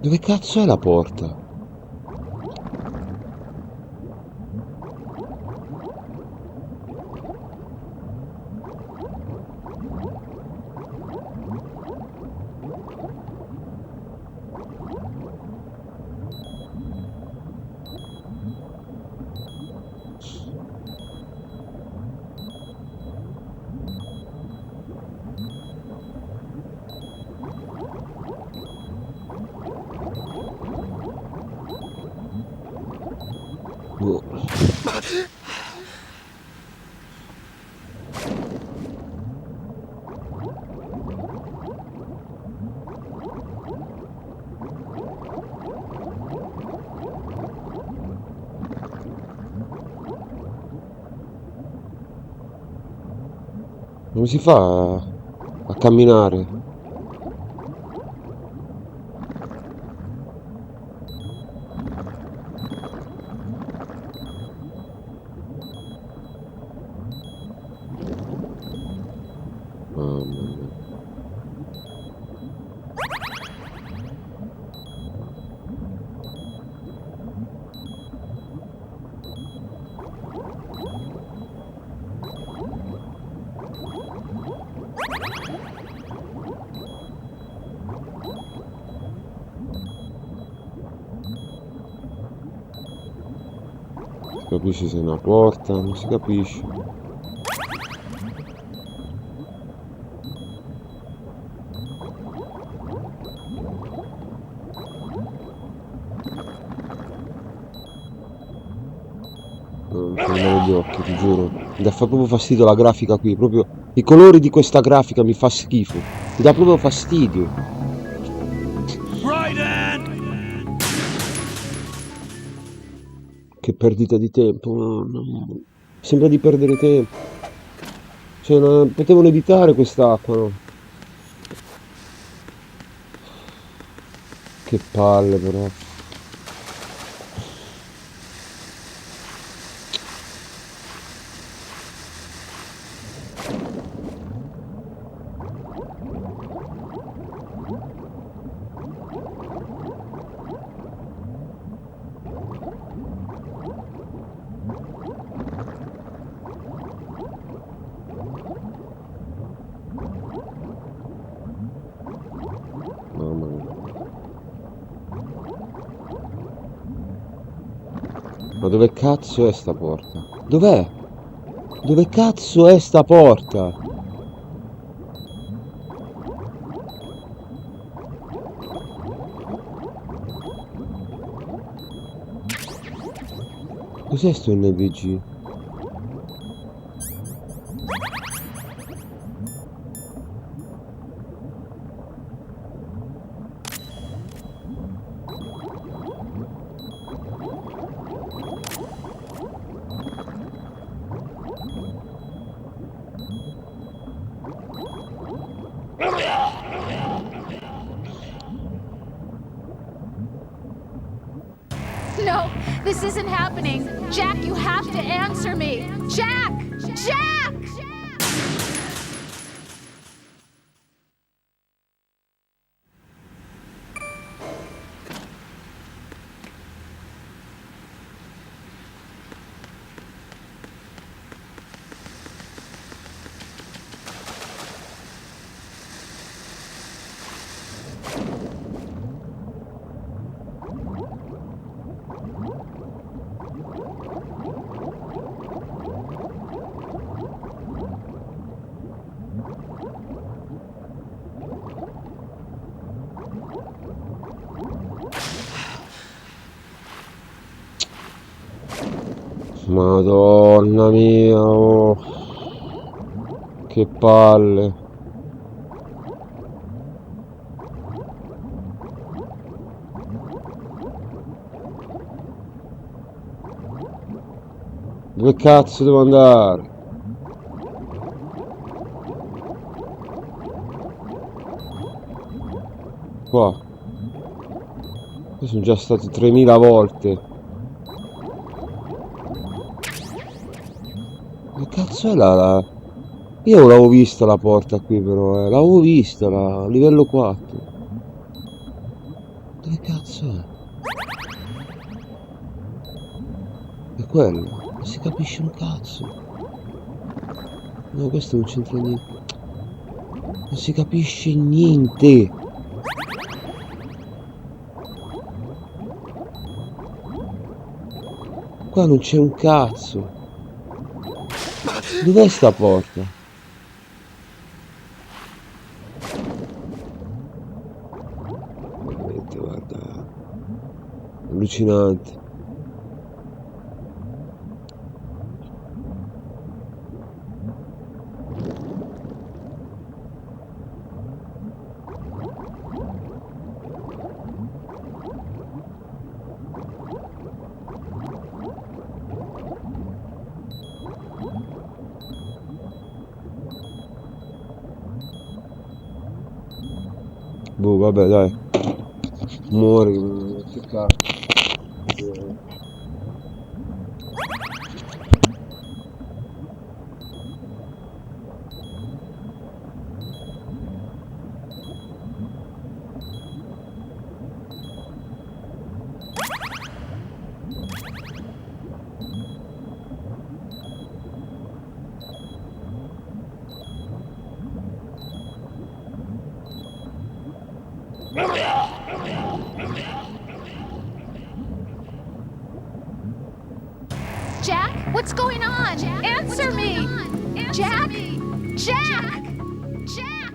Dove cazzo è la porta? Boh. Come si fa a camminare? Mamma mia. Si capisce se è una porta, non si capisce. negli occhi, ti giuro. Mi dà proprio fastidio la grafica qui, proprio i colori di questa grafica mi fa schifo. Mi dà proprio fastidio. Che perdita di tempo, no. Sembra di perdere tempo. Cioè, potevano evitare quest'acqua, no? Che palle però. Mamma mia. Ma dove cazzo è sta porta? Dov'è? Dove cazzo è sta porta? Cos'è sto NVG? No, this isn't happening. Jack, you have to answer me. Jack! Jack! Madonna mia, oh. Che palle. Dove cazzo devo andare? Qua. Io sono già stato 3000 volte. Che cazzo è Io non l'avevo vista la porta qui però, l'avevo vista, livello 4. Dove cazzo è? È quello? Non si capisce un cazzo. No, questo non c'entra niente. Non si capisce niente. Qua non c'è un cazzo. Dov'è sta porta? Veramente, guarda. Allucinante. Boh, vabbè, dai. Muori, che cazzo. Jack, what's going on? Answer me! Jack! Jack! Jack!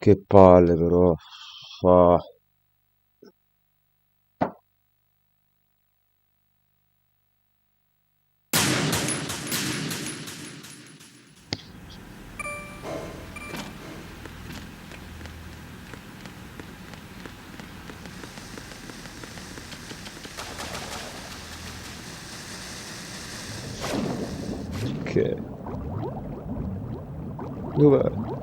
Che palle però. Ah. Che... Dov'è?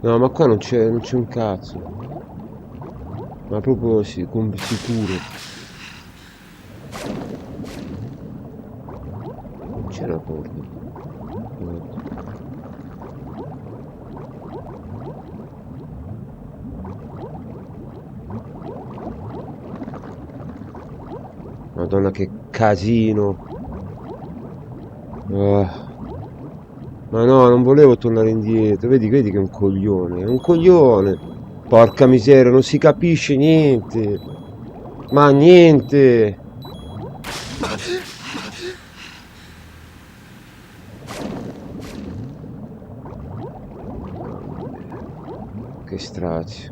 No, ma qua non c'è un cazzo. Ma proprio sicuro. Non c'è una porta. Madonna che casino. Ah. Ma no, non volevo tornare indietro. Vedi che è un coglione. È un coglione. Porca miseria, non si capisce niente. Ma niente. Che strazio.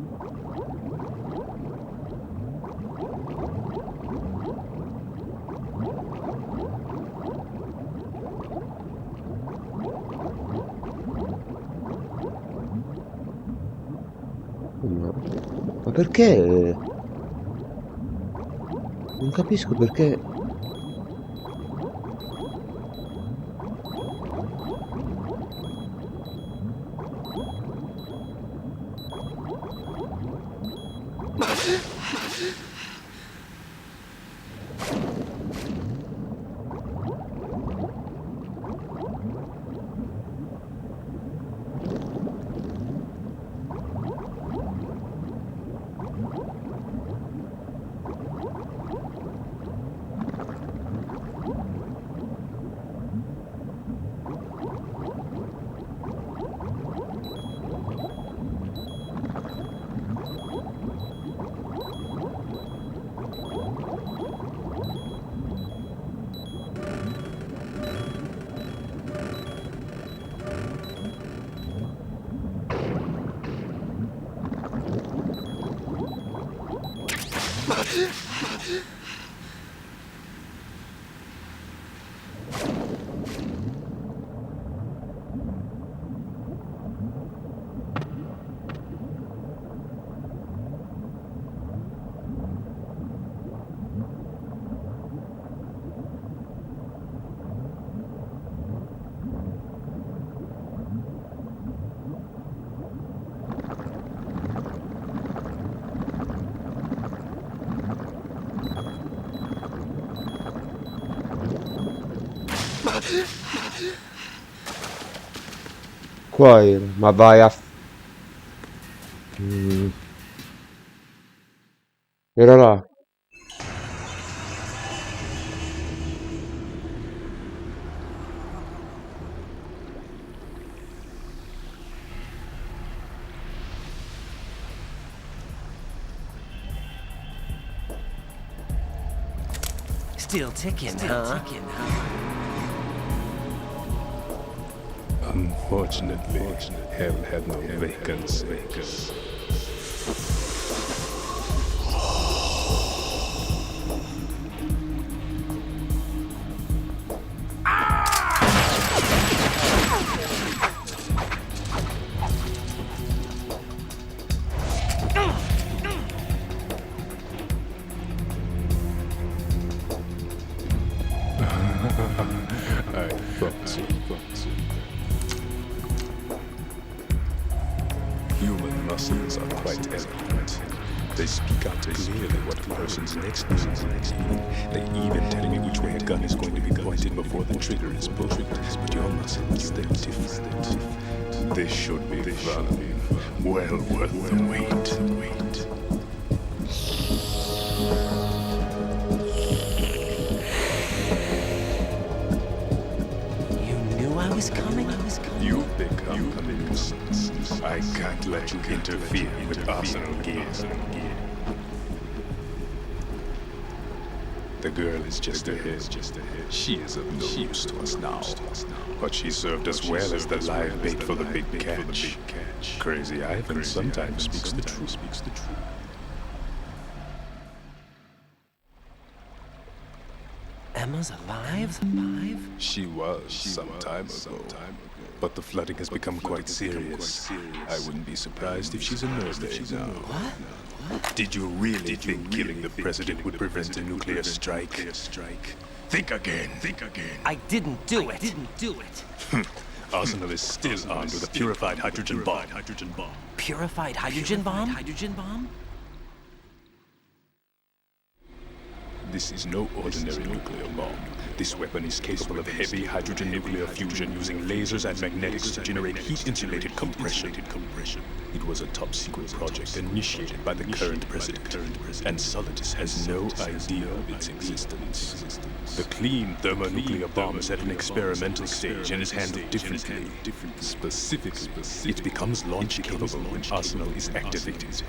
Ma perché? Non capisco perché. Qua era, ma vai a... Mm, era là. Still ticking, huh? Unfortunately, hell had no vacancies. I thought so. Human muscles are quite eloquent. They speak out clearly what a person's next move is. They even tell me which way a gun is going to be pointed before the trigger is pulled. But your muscles, they're different. This should be fun. Well worth the wait. I was coming. You become a nuisance. I can't let you interfere with arsenal gear. The girl is just ahead. She is of no use to us now. But she served us well as the live bait for the big catch. Crazy Ivan sometimes speaks the truth. Emma's alive? She was some time ago. But the flooding has become quite serious. I wouldn't be surprised if she's a nurse now. What? Did you really think killing the president would prevent a nuclear strike? Think again. I didn't do it. Arsenal is still armed with a purified hydrogen bomb. Purified hydrogen bomb? This is no ordinary nuclear bomb. This weapon is capable of heavy hydrogen nuclear fusion using lasers and magnetics to generate heat-insulated compression. It was a top-secret project initiated by the current president, and Solidus has no idea of its existence. The clean thermonuclear bomb is at an experimental stage and is handled differently. Specifically, it becomes launch-capable when Arsenal is activated.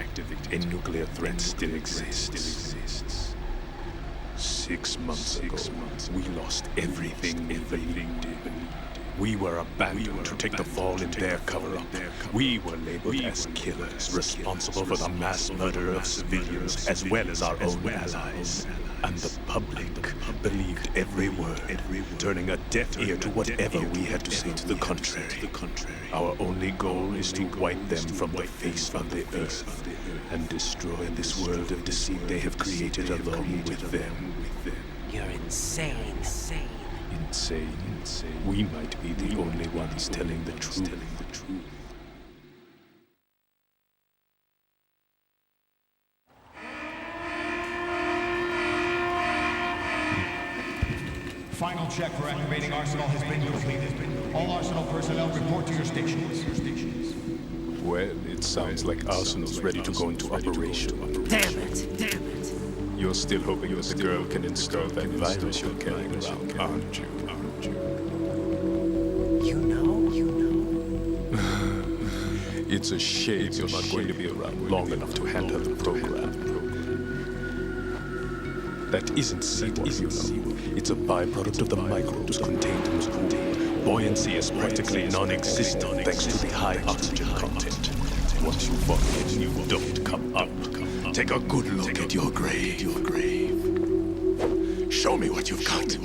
A nuclear threat still exists. 6 months ago, we lost everything we believed in. We were abandoned to take the fall in their cover-up. We were labeled as killers, responsible for the mass murder of civilians as well as our own allies. And the public believed every word, turning a deaf ear to whatever we had to say to the contrary. Our only goal is to wipe them from the face of the earth and destroy this world of deceit they have created along with them. You're insane. Insane. We might be the only ones telling the truth. Final check for activating Arsenal has been completed. All Arsenal personnel report to your stations. Well, it sounds like Arsenal's ready to go into operation. Damn it. You're still hoping that the girl can install that virus you're carrying around, aren't you? You know? It's a shame you're not going to be around long enough to hand her the program. That isn't seawater, you know. It's a byproduct of the microbes contained in the pool. Buoyancy is practically non-existent thanks to the high oxygen content. Once you fall in, you don't come up. Take a good look at your grave. Show me what you've got.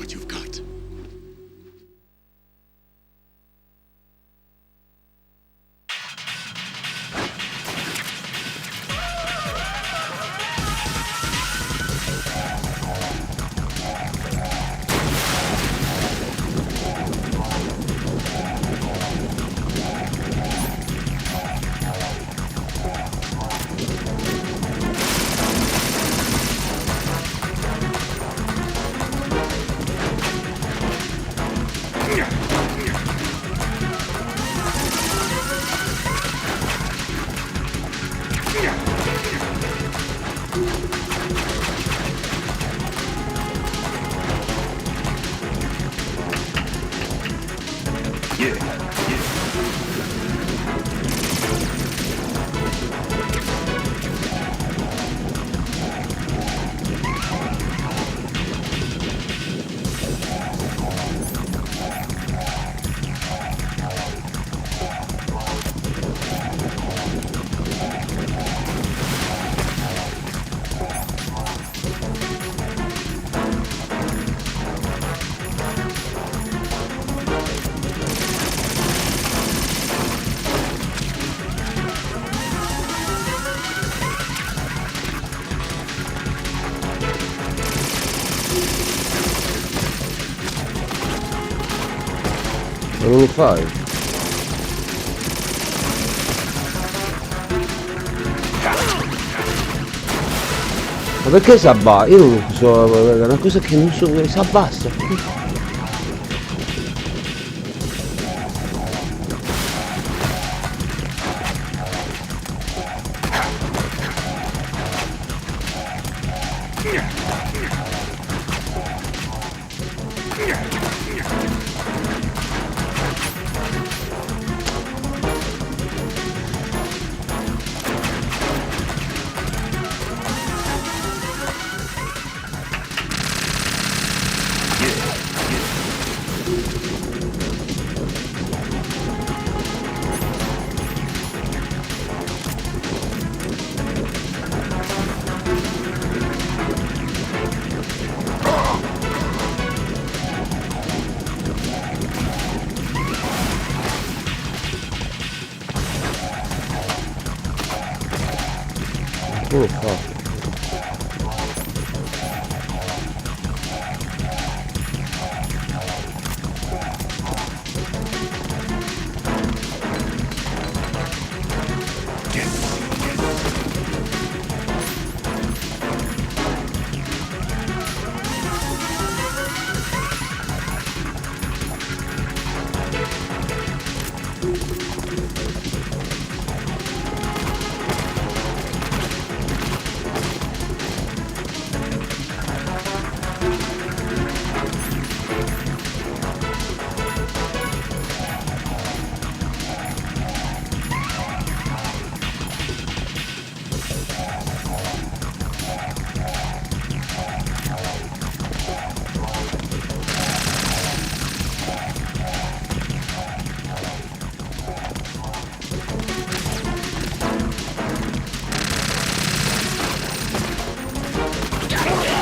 Ma non lo fai? Ma perché si abbassa? Io non so, è una cosa che non so, si abbassa. Come lo fa?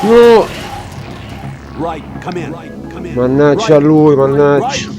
No! Right, come in. Mannaggia a lui, mannaggia.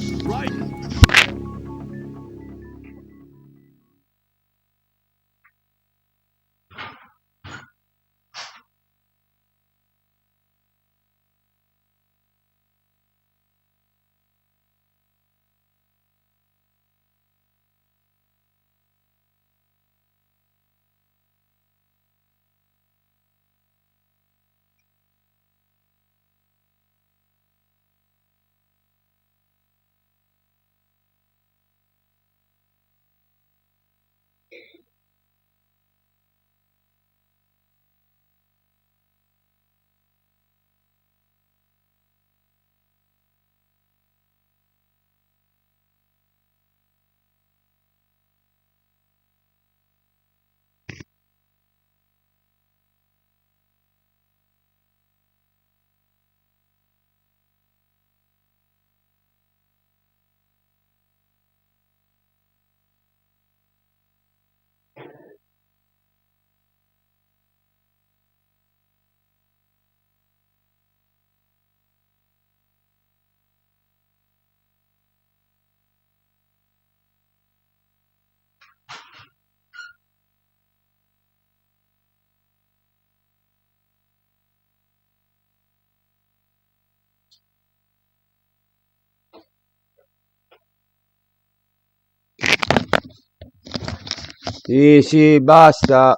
Sì, sì, basta.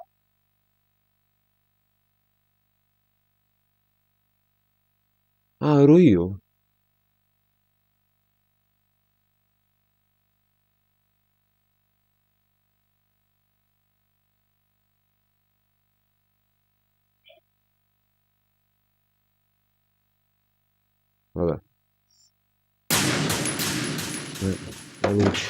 Ah, ero io. Vabbè. amici.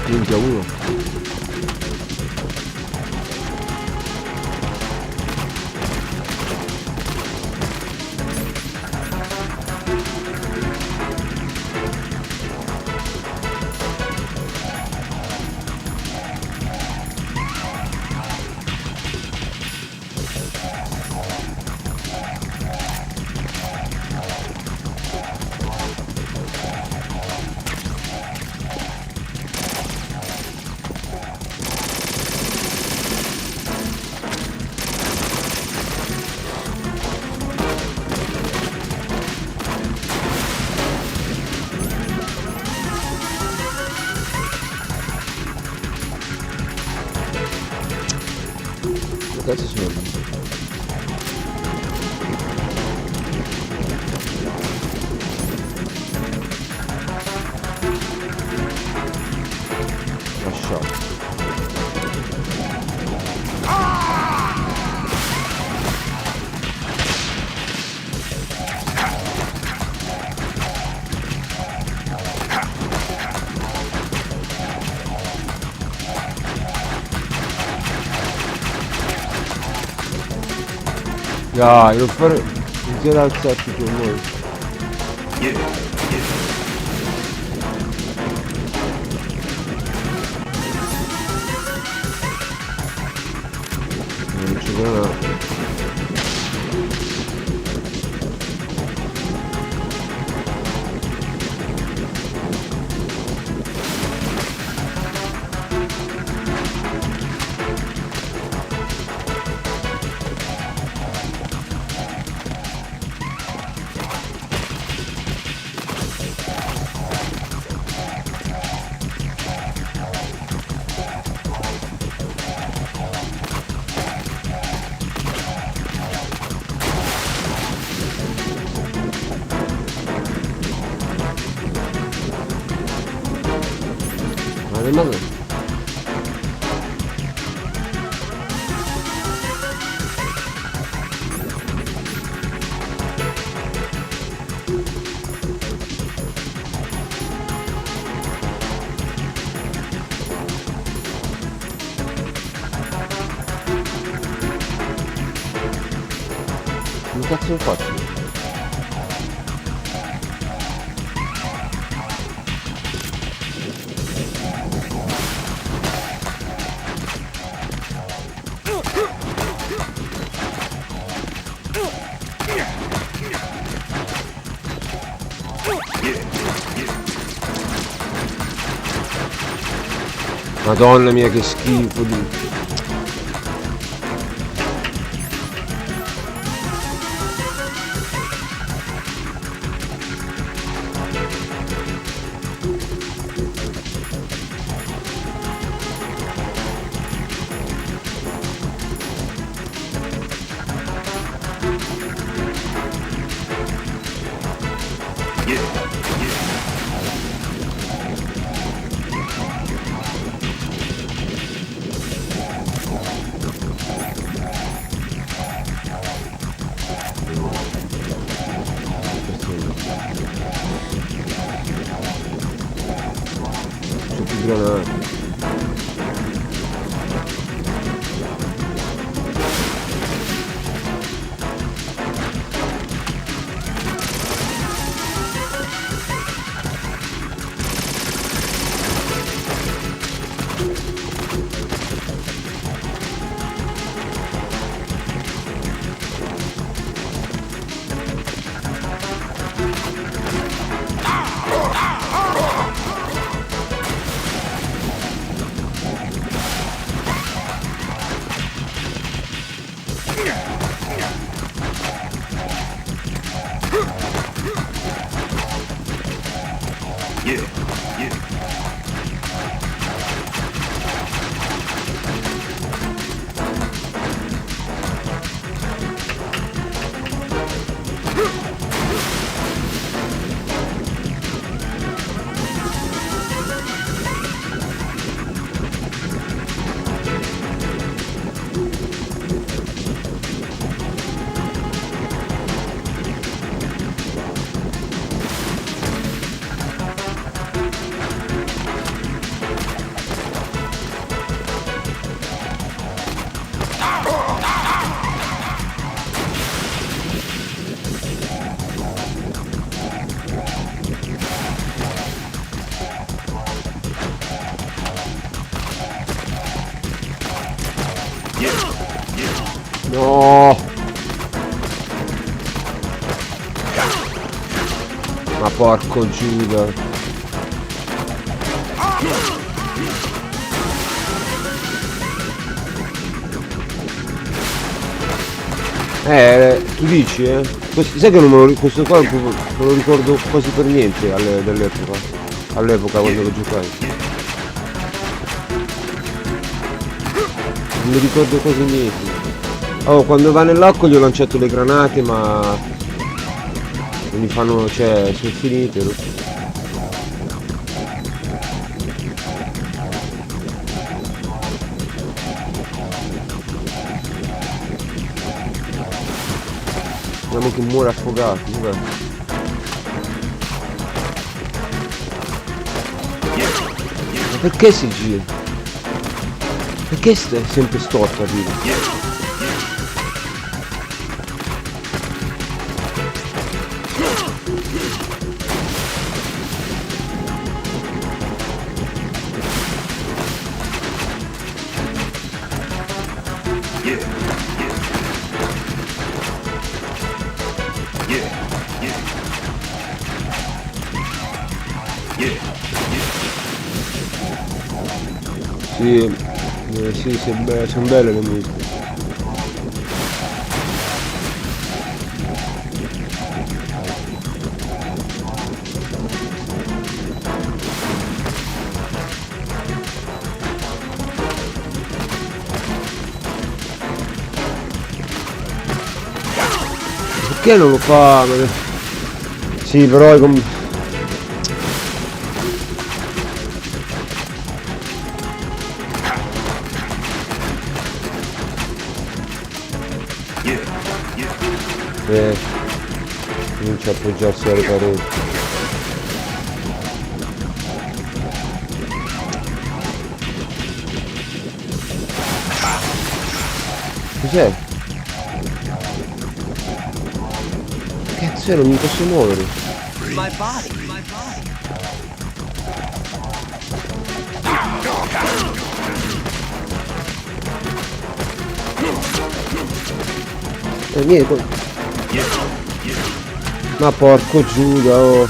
Minchia uno. Che cazzo sono? Lasciato. Dai, non fare... non ti alzarti con noi. Non ci sono. Mano. Come cazzo lo faccio? Madonna mia che schifo di... Granate. No! Ma porco Giuda! Tu dici, eh? Sai che non me lo, questo qua non lo ricordo quasi per niente dell'epoca. All'epoca quando lo giocai. Non mi ricordo quasi niente. Oh, quando va nell'acqua gli ho lanciato le granate, ma non mi fanno, cioè, sono finite. Vediamo che muore affogato, vabbè. Ma perché si gira? Perché è sempre storta a dire? Sì, sono belle le musiche. Perché non lo fa? Sì, però è come... comincia a appoggiarsi alle pareti. Cos'è? Cazzo è, non mi posso muovere. My body. Niente. Ma porco Giuda, oh.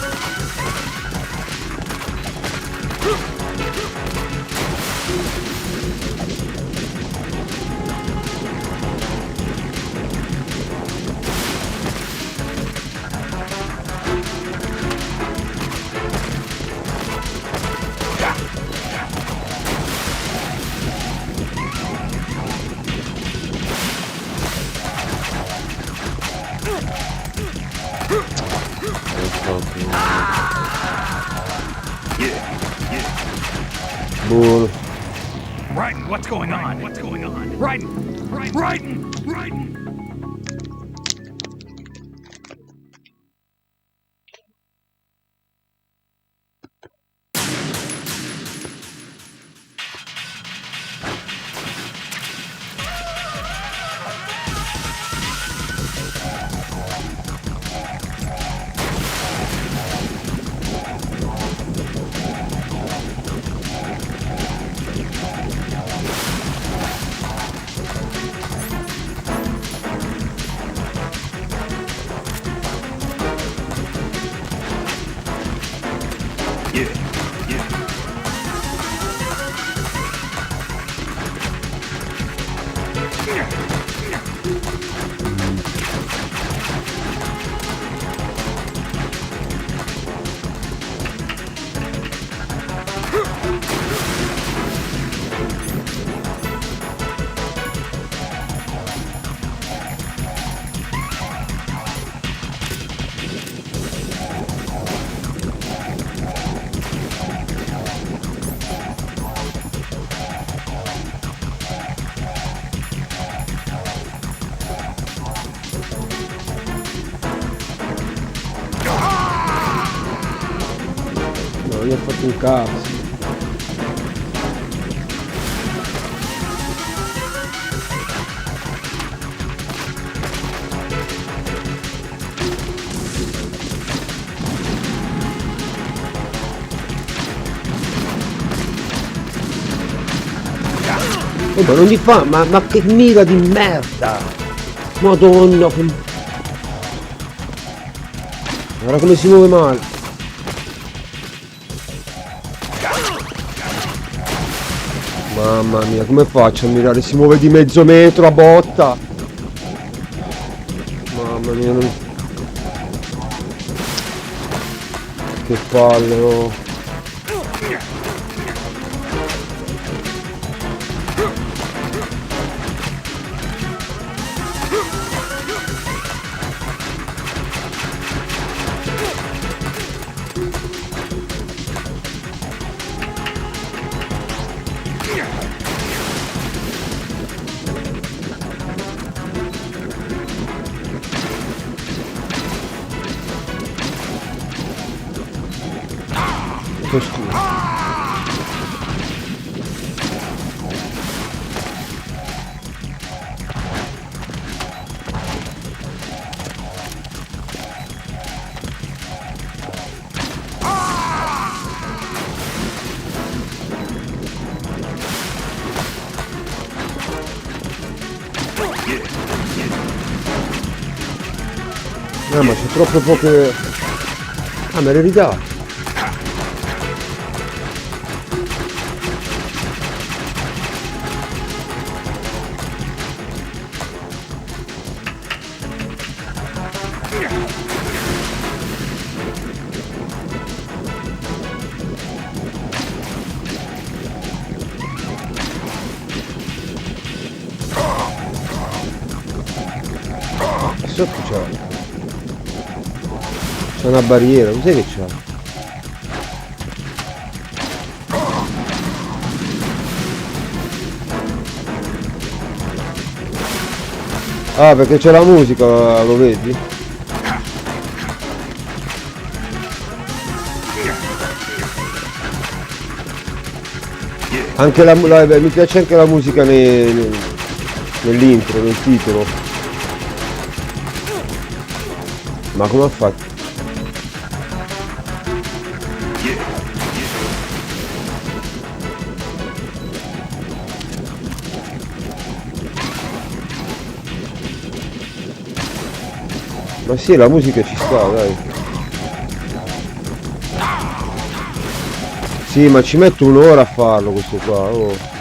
Buono. Raiden, what's going on? What's going on? Raiden! Non gli ho fatto un cazzo. Oh, ma non gli fa, ma che mira di merda! Madonna! Guarda come si muove male! Mamma mia, come faccio a mirare? Si muove di mezzo metro a botta! Mamma mia, non... Che palle, oh! Che schifo. Ma c'è troppo poche... Ah, me le ridà. Sotto c'è una barriera, cos'è che c'è? Ah, perché c'è la musica, lo vedi? Anche mi piace anche la musica nell'intro, nel titolo. Ma come ha fatto? Ma sì, la musica ci sta, dai. Sì, ma ci metto un'ora a farlo questo qua, oh.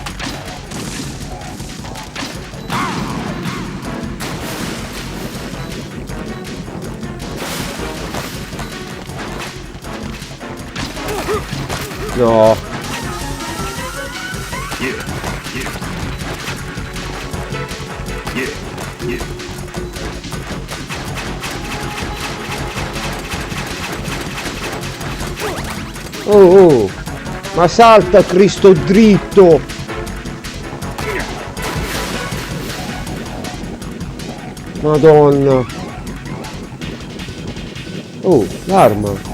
No. Oh, oh. Ma salta, Cristo dritto! Madonna! Oh, l'arma!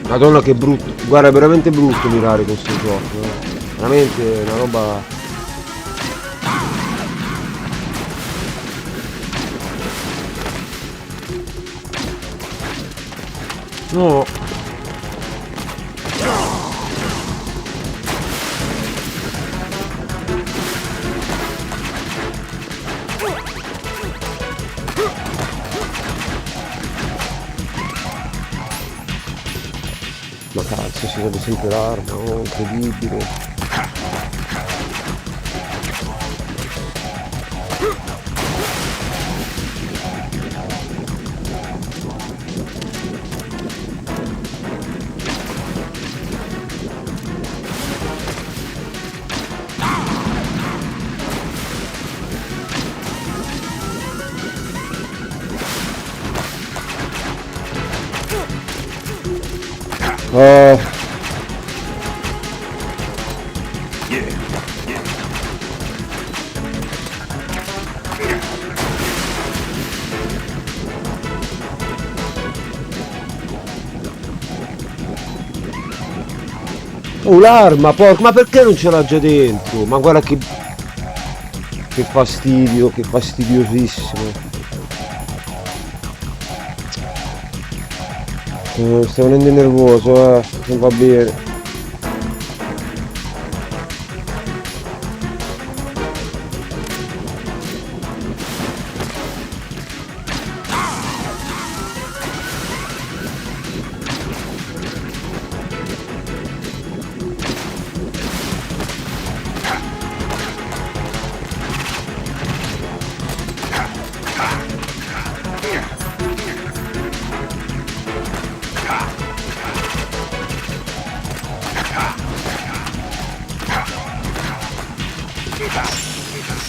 Madonna che brutto, guarda è veramente brutto mirare questo gioco, veramente una roba. No. Ma cazzo, si vede sempre l'arma, oh, incredibile. Oh. Oh, l'arma, porco, ma perché non ce l'ha già dentro? Ma guarda che fastidio, che fastidiosissimo. Mi sto venendo nervoso, non va bene.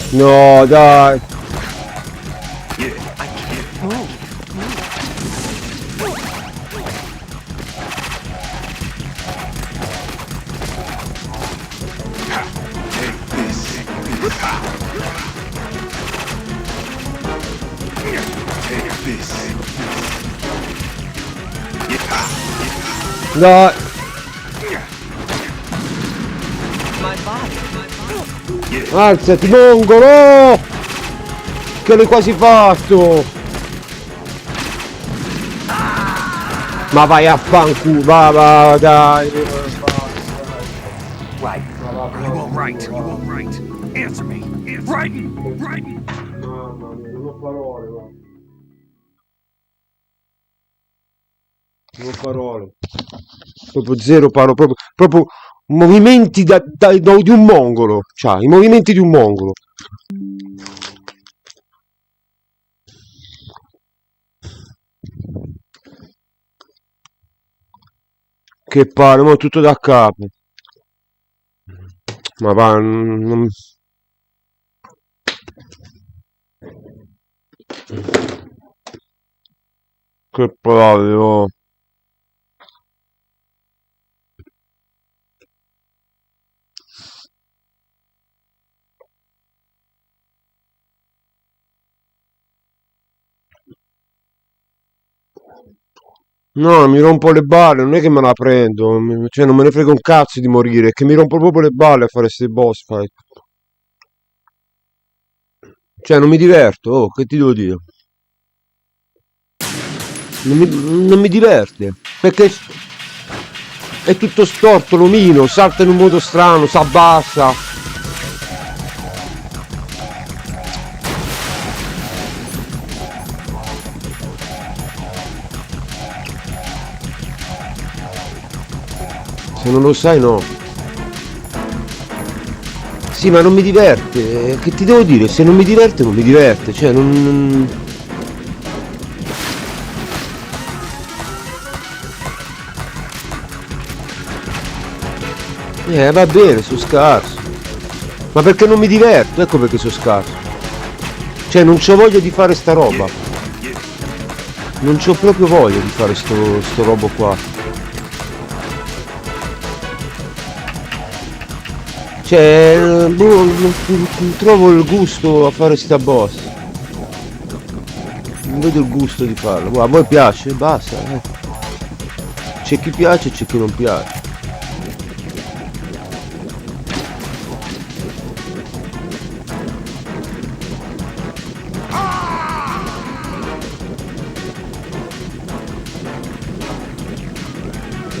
No, dai. Dai. Alzati, mongolo! Che l'hai quasi fatto! Ma vai a fanculo, va, dai! Right. You won't write. You won't write. Answer me. Writing. Writing. Mamma mia, non ho parole, va. Non ho parole. Proprio zero parole, proprio movimenti di un mongolo. Cioè, i movimenti di un mongolo. Che palle, mo tutto da capo. Ma va, non. Che palle, oh. No, mi rompo le balle, non è che me la prendo, cioè non me ne frega un cazzo di morire, è che mi rompo proprio le balle a fare queste boss fight. Cioè non mi diverto, oh, che ti devo dire? Non mi diverte, perché è tutto storto, l'omino, salta in un modo strano, si abbassa. Se non lo sai, no. Sì, ma non mi diverte. Che ti devo dire? Se non mi diverte, non mi diverte. Cioè, non. Va bene, sono scarso. Ma perché non mi diverto? Ecco perché sono scarso. Cioè, non c'ho voglia di fare sta roba. Non c'ho proprio voglia di fare sto robo qua. Cioè, boh, non trovo il gusto a fare sta boss. Non vedo il gusto di farlo. Boh, a voi piace? Basta. C'è chi piace e c'è chi non piace.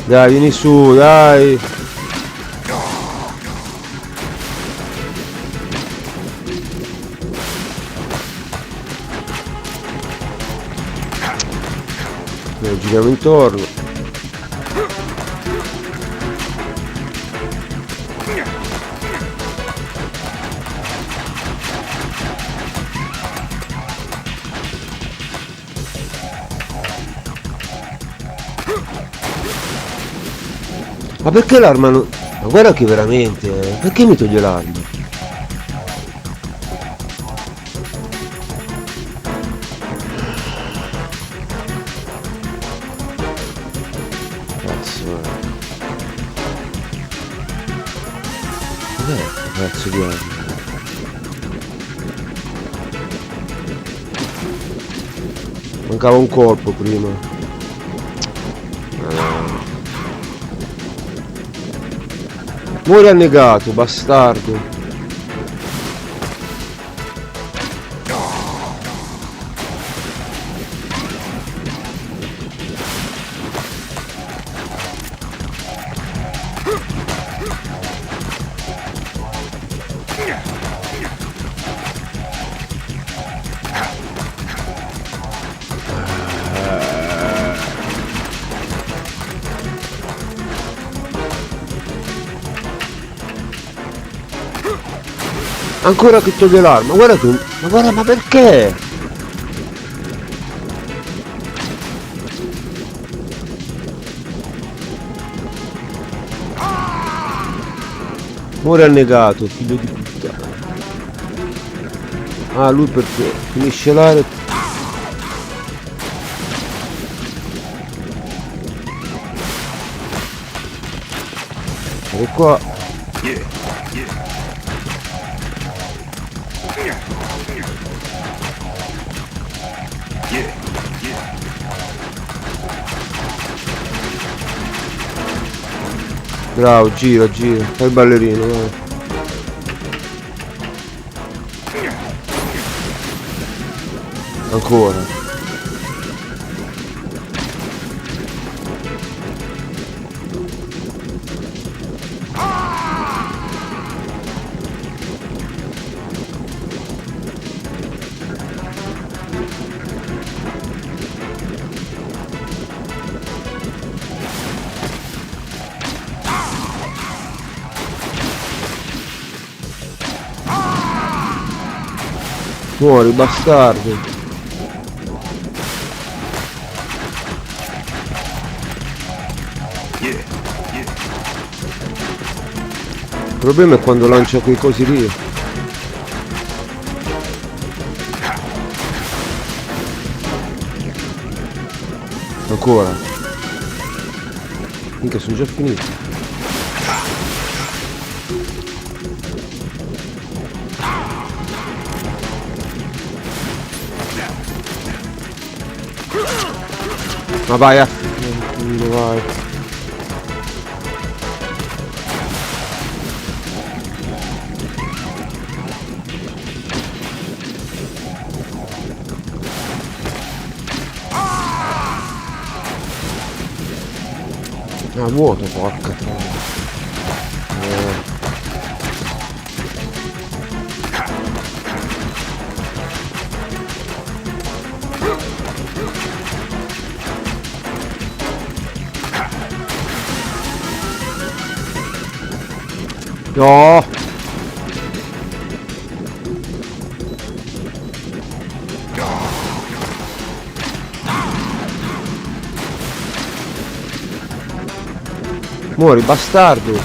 Dai, vieni su, dai. Giriamo intorno. Ma perché l'arma non... Ma guarda che veramente... Perché mi toglie l'arma? Cazzo di arma. Mancava un colpo prima. Muore annegato, bastardo. Ancora che toglie l'arma, guarda che... Ma guarda, ma perché? Muore annegato, figlio di puttana. Ah, lui perché finisce l'aria. E qua. Bravo, gira, gira, fai il ballerino, vai. Ancora. Muori, bastardo. Il problema è quando lancia quei cosi lì. Ancora. Minchia, sono già finito. Ma vai a... vai. Ah, vuoto, porca troia. No! Muori, bastardo!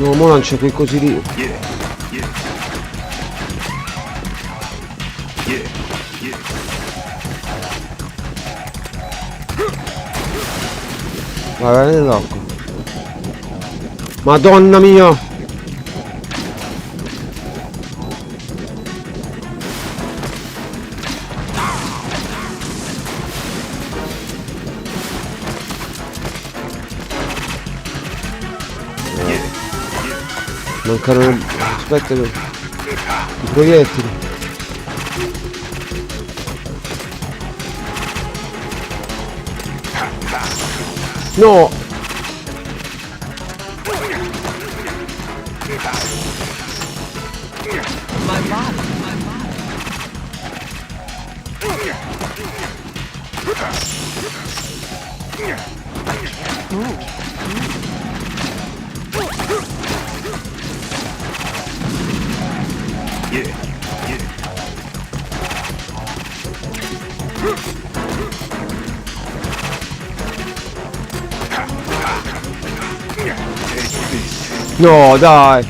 No, mo lancia quei cosi lì. Vai nell'acqua. Madonna mia! Mancano... aspetta i proiettili. No! No, dai!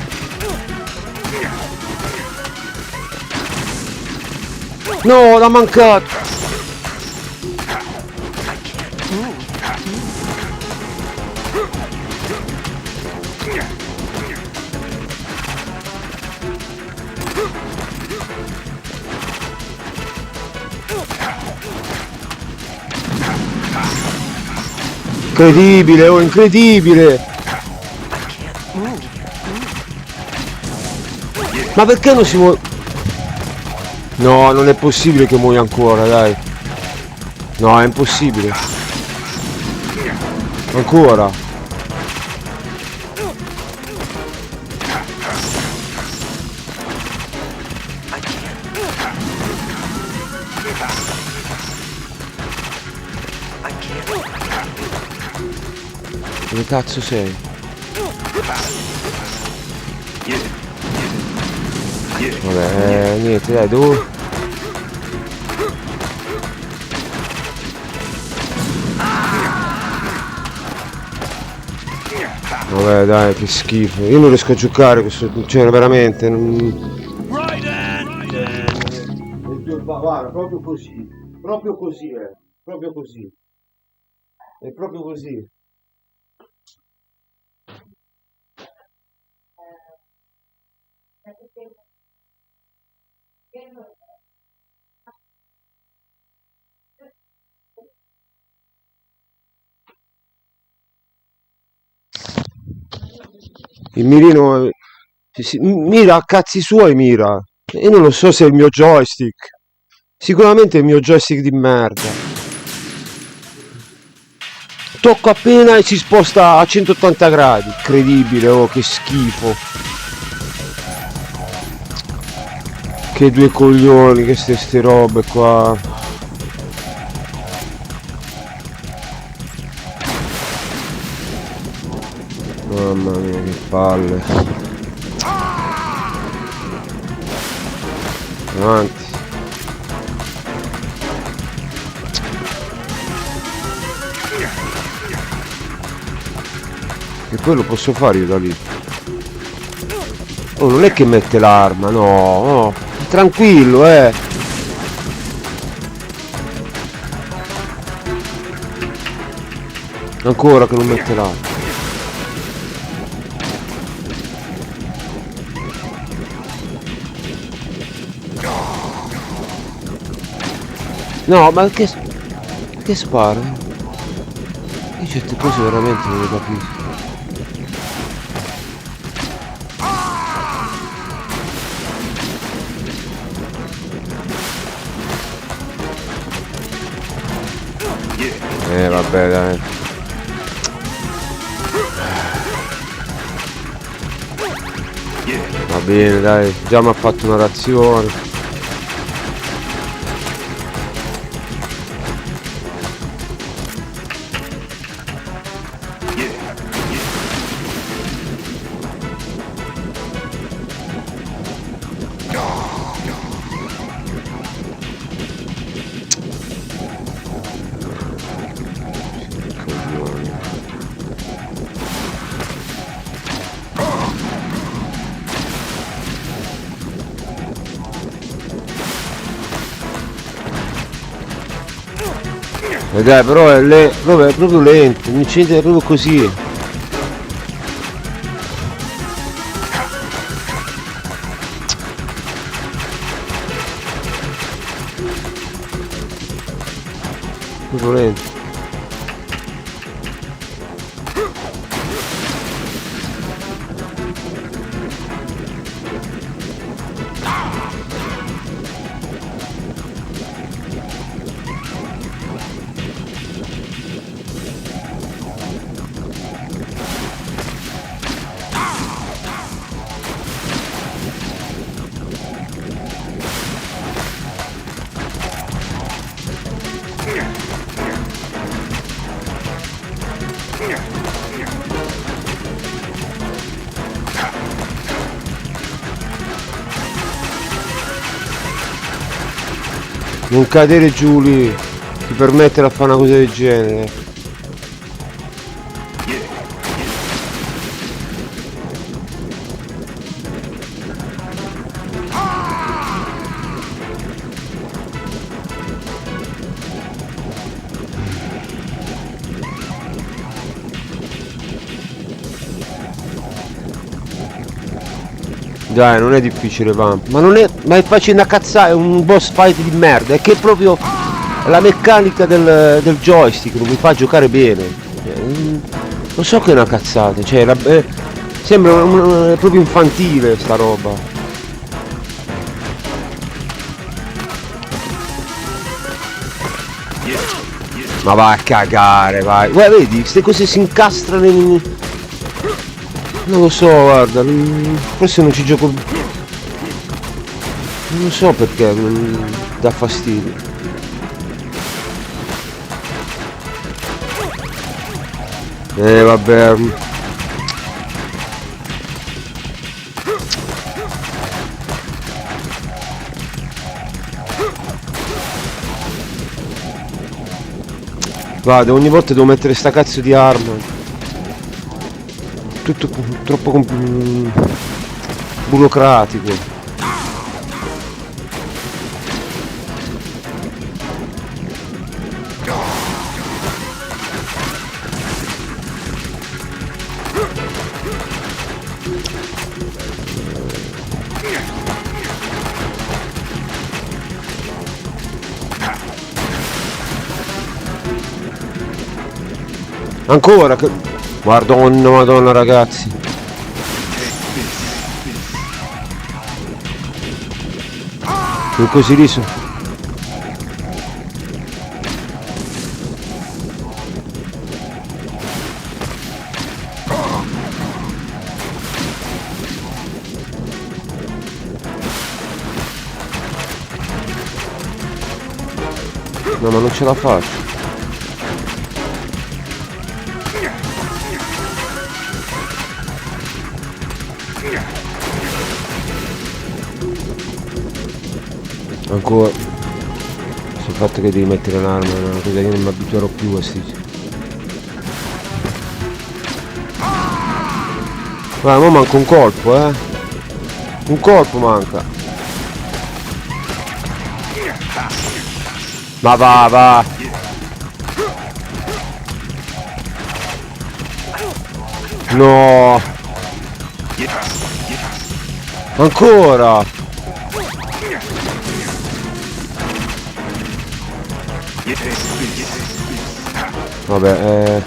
No, l'ha mancato! Incredibile, oh, incredibile! Ma perché non si muove? No, non è possibile che muoia ancora, dai. No, è impossibile. Ancora. Dove cazzo sei? Vabbè, niente, dai, devo... Vabbè, dai, che schifo. Io non riesco a giocare questo... Cioè, veramente... Guarda, proprio così. Proprio così, Proprio così. È proprio così. Il mirino mira a cazzi suoi, mira. Io non lo so se è il mio joystick. Sicuramente è il mio joystick di merda. Tocco appena e si sposta a 180 gradi. Incredibile, oh, che schifo. Che due coglioni, che ste robe qua. Mamma mia, che palle. Avanti. E poi lo posso fare io da lì. Oh, non è che mette l'arma, no, no. Tranquillo, Ancora che non mette l'arma. No, ma che spara? Io certe cose veramente non le capisco. Vabbè, dai. Va bene, dai, già mi ha fatto una razione. Dai, però è proprio lento, un incidente è proprio così. Proprio lento. Non cadere giù lì, ti permette di fare una cosa del genere. Dai, non è difficile, Pump. Ma è facile da cazzare, è un boss fight di merda. È che proprio la meccanica del joystick non mi fa giocare bene. Non so che è una cazzata, cioè sembra è proprio infantile sta roba. Ma va a cagare, vai. Guarda, vedi, queste cose si incastrano in... Non lo so, guarda, forse non ci gioco. Non so perché, dà fastidio. Vabbè. Vado, ogni volta devo mettere sta cazzo di arma. Tutto troppo burocratico. Ancora che... Madonna, madonna ragazzi. Non così riso. No, ma non ce la faccio. Ancora sul fatto che devi mettere l'arma è una cosa che non mi abituerò più a sti. Guarda, mo manca un colpo, un colpo manca. Ma va. No. Ancora. Vabbè,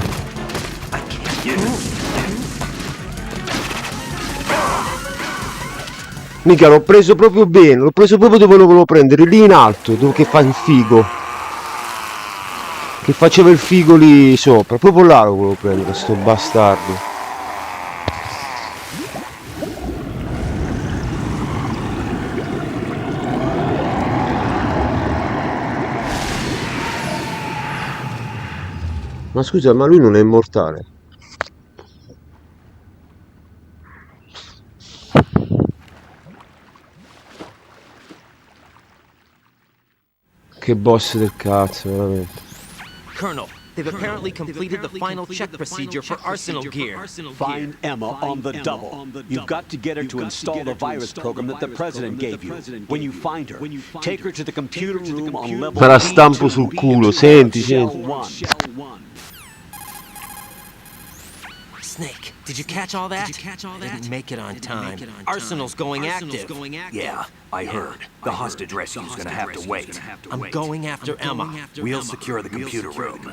mica l'ho preso proprio bene, l'ho preso proprio dove lo volevo prendere, lì in alto, dove che fa il figo. Che faceva il figo lì sopra, proprio là lo volevo prendere, sto bastardo. Ma scusa, ma lui non è immortale? Che boss del cazzo, veramente. Colonel, They've apparently completed the final check procedure for arsenal gear. Find Emma on the double. You've got to get her to install the virus program that the president gave you. When you find her, take her to the computer room on level Me la stampo sul culo, senti, Shell senti. 1. Snake, did you catch all that? Didn't make it on time. Arsenal's going active. Yeah, I heard. The hostage rescue's gonna have to wait. I'm going after Emma. We'll secure the computer room.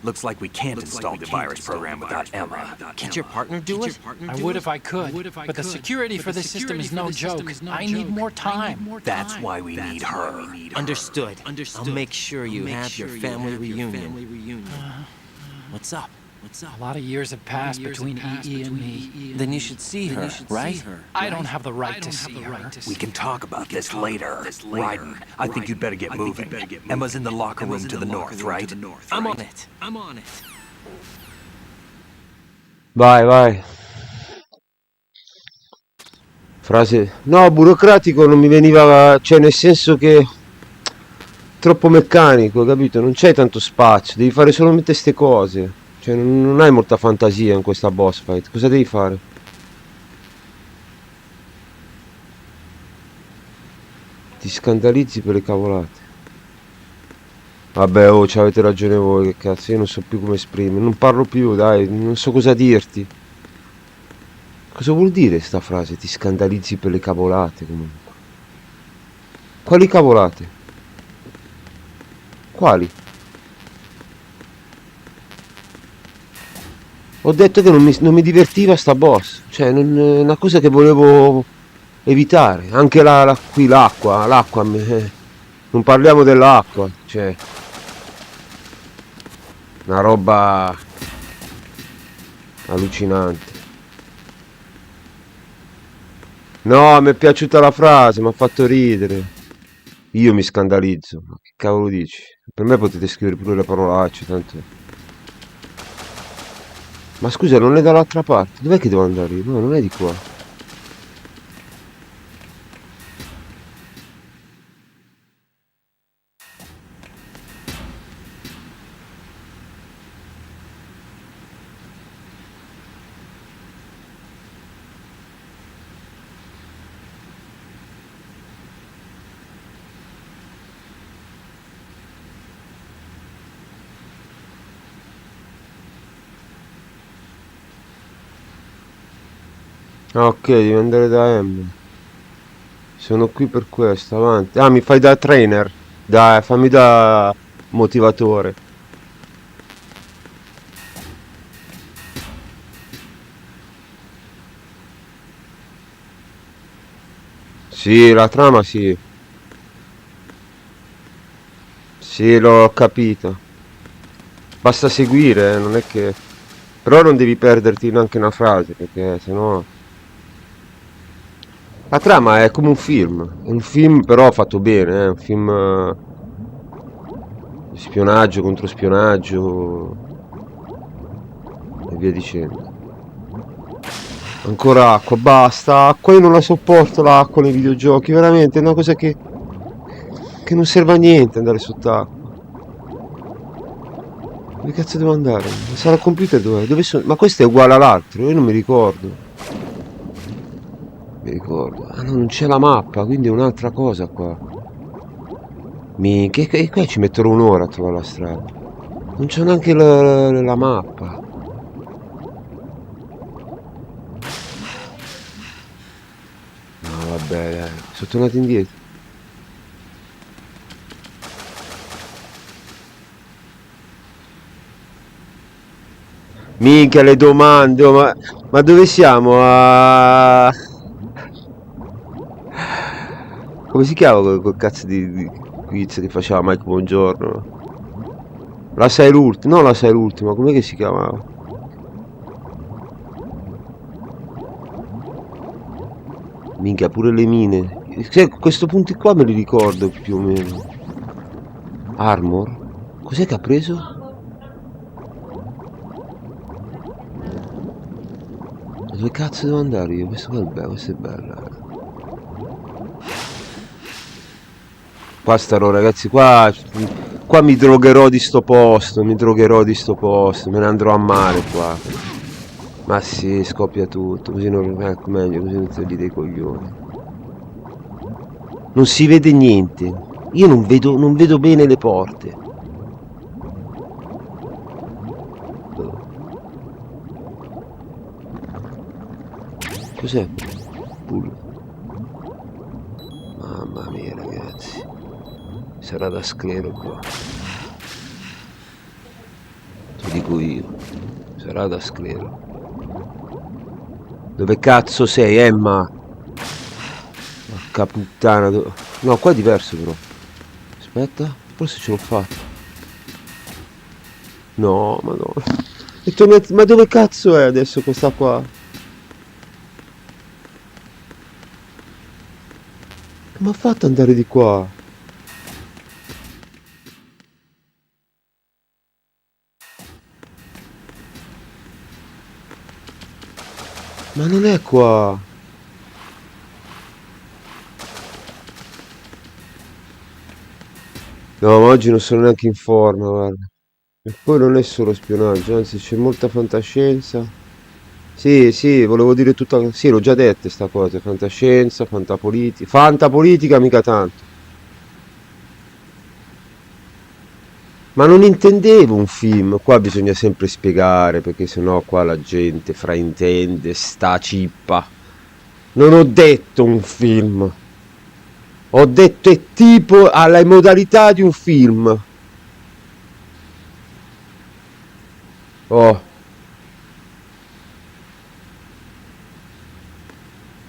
Looks like we can't install the virus program without Emma. Can't your partner do it? I would if I could, but the security for this system is no joke. I need more time. That's why we need her. Understood. I'll make sure you have your family reunion. What's up? A lot of years have passed between EE and me. Then you should see her, right? I don't have the right to see her. We can talk about this later. Raiden, I think you'd better get moving. Emma's in the locker room to the north, right? I'm on it. Vai. Frase... No, burocratico non mi veniva... Cioè, nel senso che... Troppo meccanico, capito? Non c'hai tanto spazio, devi fare solamente ste cose. Cioè, non hai molta fantasia in questa boss fight. Cosa devi fare? Ti scandalizzi per le cavolate. Vabbè, oh, c'avete ragione voi, che cazzo, io non so più come esprimere. Non parlo più, dai, non so cosa dirti. Cosa vuol dire sta frase? Ti scandalizzi per le cavolate, comunque. Quali cavolate? Quali? Ho detto che non mi divertiva sta boss, cioè è una cosa che volevo evitare. Anche qui l'acqua, non parliamo dell'acqua, cioè una roba allucinante. No, mi è piaciuta la frase, mi ha fatto ridere. Io mi scandalizzo, ma che cavolo dici? Per me potete scrivere pure le parolacce, tanto... Ma scusa, non è dall'altra parte? Dov'è che devo andare io? No, non è di qua. Ah, ok, devi andare da M. Sono qui per questo, avanti. Ah, mi fai da trainer. Dai, fammi da motivatore. Sì, la trama sì. Sì, l'ho capito. Basta seguire, non è che... Però non devi perderti neanche una frase, perché sennò... La trama è come è un film però fatto bene, è un film di spionaggio, controspionaggio e via dicendo. Ancora acqua, basta, acqua, io non la sopporto l'acqua nei videogiochi, veramente è una cosa che non serve a niente andare sott'acqua. Dove cazzo devo andare? La sala computer dov'è? Dove sono? Ma questo è uguale all'altro, io non mi ricordo. Mi ricordo. Ah no, non c'è la mappa, quindi è un'altra cosa qua. Minchia, e qua ci metterò un'ora a trovare la strada. Non c'è neanche la mappa. No, vabbè, dai. Sono tornato indietro. Minchia, le domande, oh, ma dove siamo? Come si chiama quel cazzo di quiz che faceva Mike Buongiorno? La 6 l'ultima, no, la 6 l'ultima, com'è che si chiamava? Minchia, pure le mine. Questo punto qua me li ricordo più o meno. Armor? Cos'è che ha preso? Dove cazzo devo andare io? Questa è bella. Qua starò, ragazzi, qua qua mi drogherò di sto posto, me ne andrò a male qua. Ma sì, scoppia tutto, così non, ecco meglio, così non ti dei coglioni. Non si vede niente, io non vedo bene le porte. Cos'è? Pull. Mamma mia ragazzi, sarà da sclero qua. Te lo dico io, sarà da sclero. Dove cazzo sei, Emma? Porca puttana. No, qua è diverso però. Aspetta, forse ce l'ho fatta. No, madonna. Ma dove cazzo è adesso questa qua? Come ha fatto ad andare di qua? Ma non è qua. No, ma oggi non sono neanche in forma, guarda. E poi non è solo spionaggio, anzi c'è molta fantascienza. Sì, sì, volevo dire tutta... Sì, l'ho già dette sta cosa, fantascienza, fantapolitica. Fantapolitica mica tanto. Ma non intendevo un film, qua bisogna sempre spiegare, perché sennò qua la gente fraintende, sta cippa. Non ho detto un film, ho detto è tipo alla modalità di un film. Oh,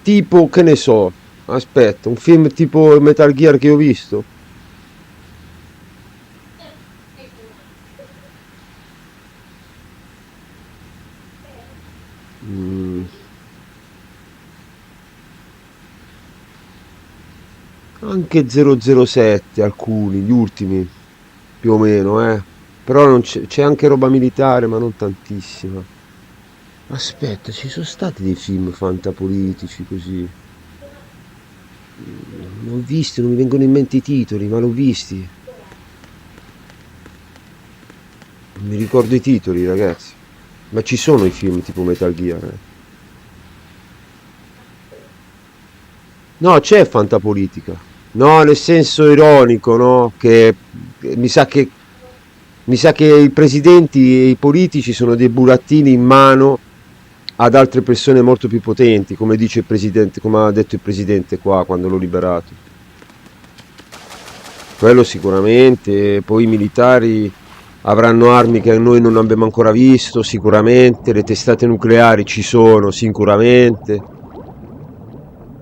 tipo che ne so, aspetta, un film tipo Metal Gear che ho visto. Mm, anche 007, alcuni, gli ultimi, più o meno, eh. Però non c'è anche roba militare, ma non tantissima. Aspetta, ci sono stati dei film fantapolitici così. L'ho visti, non mi vengono in mente i titoli, ma l'ho visti. Non mi ricordo i titoli, ragazzi. Ma ci sono i film tipo Metal Gear, eh. No, c'è fantapolitica. No, nel senso ironico, no? Che mi sa che i presidenti e i politici sono dei burattini in mano ad altre persone molto più potenti, come dice il presidente, come ha detto il presidente qua quando l'ho liberato. Quello sicuramente, poi i militari avranno armi che noi non abbiamo ancora visto, sicuramente, le testate nucleari ci sono, sicuramente.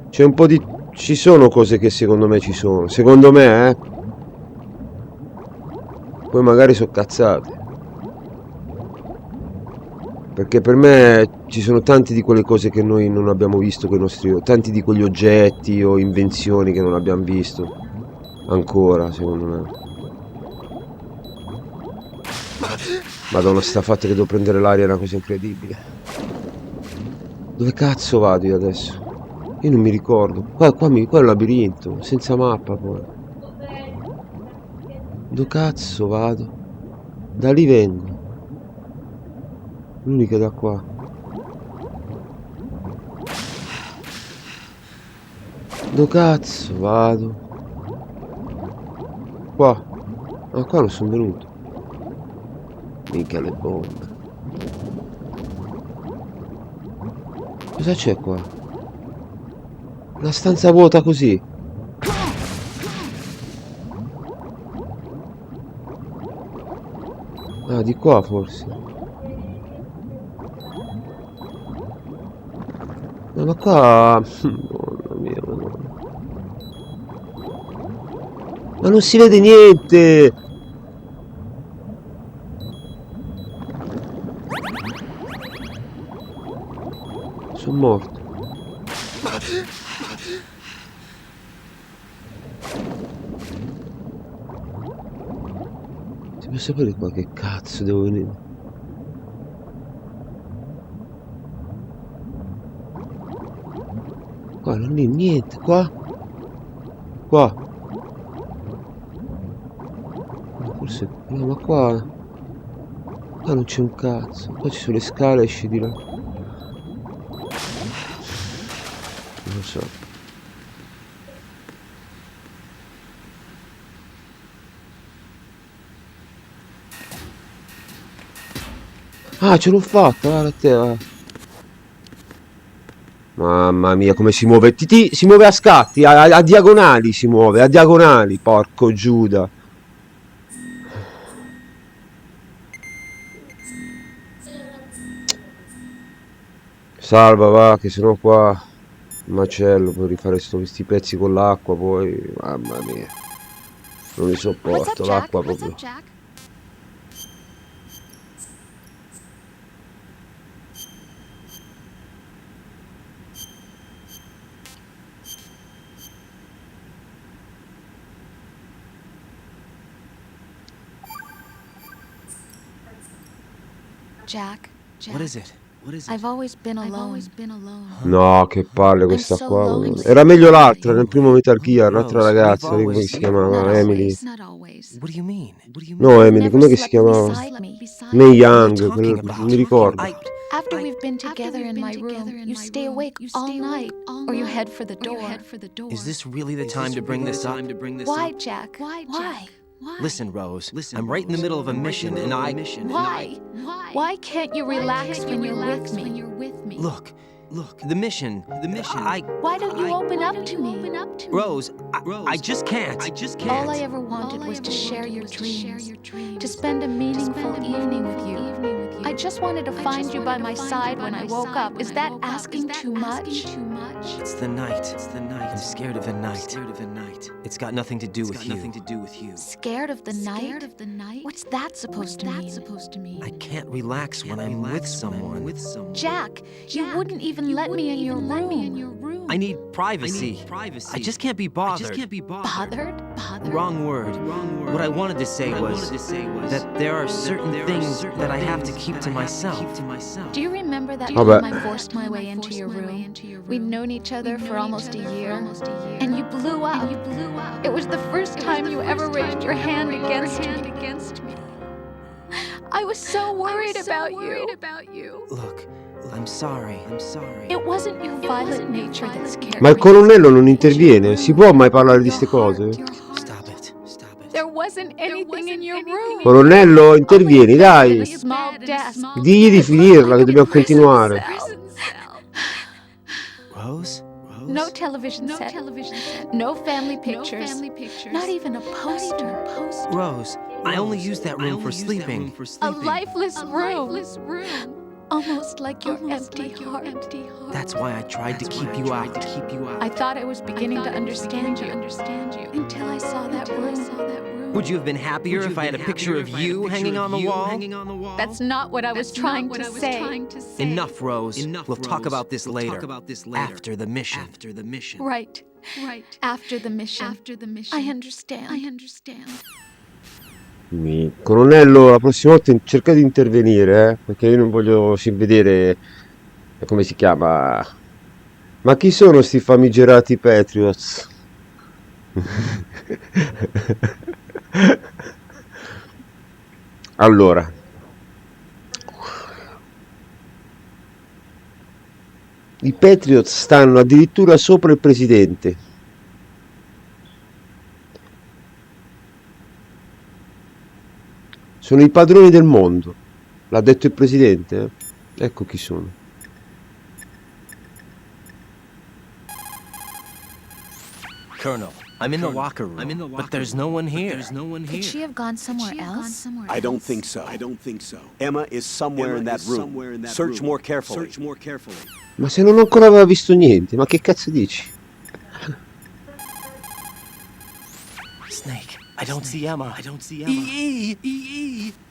C'è un po' di... Ci sono cose che secondo me ci sono. Secondo me, eh. Poi magari sono cazzate. Perché per me ci sono tante di quelle cose che noi non abbiamo visto con i nostri... Tanti di quegli oggetti o invenzioni che non abbiamo visto. Ancora, secondo me. Madonna, sta fatta che devo prendere l'aria è una cosa incredibile. Dove cazzo vado io adesso? Io non mi ricordo. Qua è un labirinto, senza mappa poi. Dove cazzo vado? Da lì vengo. L'unica da qua. Dove cazzo vado? Qua. Ah, qua non sono venuto. Minchia le bombe. Cosa c'è qua? Una stanza vuota così. Ah, di qua forse. No, ma qua... Madonna mia, madonna. Ma non si vede niente! Sono morto. Si può sapere qua che cazzo devo venire? Qua non è niente, qua. Qua. Forse... No, ma qua... Qua non c'è un cazzo. Qua ci sono le scale e esci di là. Non lo so. Ah, ce l'ho fatta, guarda te, va. Mamma mia, come si muove. Si muove a scatti, a diagonali si muove, a diagonali, porco Giuda. Salva, va, che sennò qua macello per rifare questi pezzi con l'acqua, poi, mamma mia, non li What's up, sopporto, Jack? l'acqua What's up, proprio. Jack? Jack, What is it? What is it? I've always been alone. No, che palle questa so qua. lonely. Era meglio l'altra, nel primo Metal Gear, l'altra Rose, ragazza, we've come always- si Not chiamava? Emily. always, not always. What do you mean? What do you mean? No, You've Emily, never com'è che si slept chiamava? beside me. Mae What are you Young, talking non about? mi ricordo. After we've been together in my room, you stay awake all night, or you head for the door. Is this really the time to bring this up? Why, Jack? Why? Listen, Rose. I'm right in the middle of a mission, and Why? Why can't you relax when you're with me? Look. The mission. Why don't you open up to me? Rose, I just can't. All I ever wanted was to share your dreams, to spend a meaningful evening with you. I just wanted to find you by my side when I woke up. Is that asking too much? It's the night. I'm scared of the night. It's got nothing to do with you. Scared of the night? What's that supposed to mean? I can't relax when I'm with someone. Jack, you wouldn't even let me in your room. I need privacy. I just can't be bothered. Bothered? Wrong word. What I wanted to say was that there are certain things that I have to keep to myself. Do you remember that Vabbè. time I forced my way into your room? We'd known each other for almost a year, and you blew up. It was the first time you ever raised your hand against me. I was so worried about you. Look, I'm sorry. It wasn't your violent nature that scared Ma il me. colonnello non interviene? Si può mai parlare di queste cose? Stop it. There wasn't anything in your room. Colonnello, intervieni, A dai. small desk. Digli di finirla, che dobbiamo continuare. Rose? No television set. No family pictures. Not even a poster. Rose, I only use that room for sleeping. A lifeless room. Almost like your empty heart. That's why I tried to keep you out. I thought I was beginning to understand you until I saw that room. Would you have been happier if I had a picture of you hanging on the wall? That's not what I was trying to say. Enough, Rose. We'll talk about this later. After the mission. Right. After the mission. I understand. Colonnello, la prossima volta cerca di intervenire, perché io non voglio vedere come si chiama. Ma chi sono sti famigerati Patriots? Allora, i Patriots stanno addirittura sopra il presidente. Sono i padroni del mondo. L'ha detto il presidente, eh? Ecco chi sono. Colonel, I'm in the locker room, but there's no one here. Could she have gone somewhere else? I don't think so. Emma is somewhere in that room. Search more carefully. Ma se non ancora aveva visto niente, ma che cazzo dici? Snake, I don't see Emma.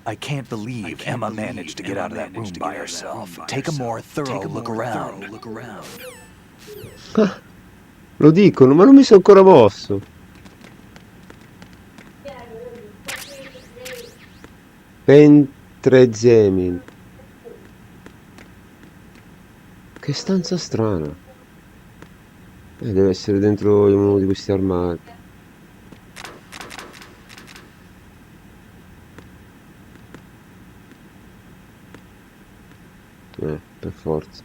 I can't believe Emma managed to get out of that room by herself. Take a more thorough look around. Ah, lo dicono, ma non mi sono ancora mosso. Pentrezemin. Che stanza strana. Deve essere dentro uno di questi armadi. per forza.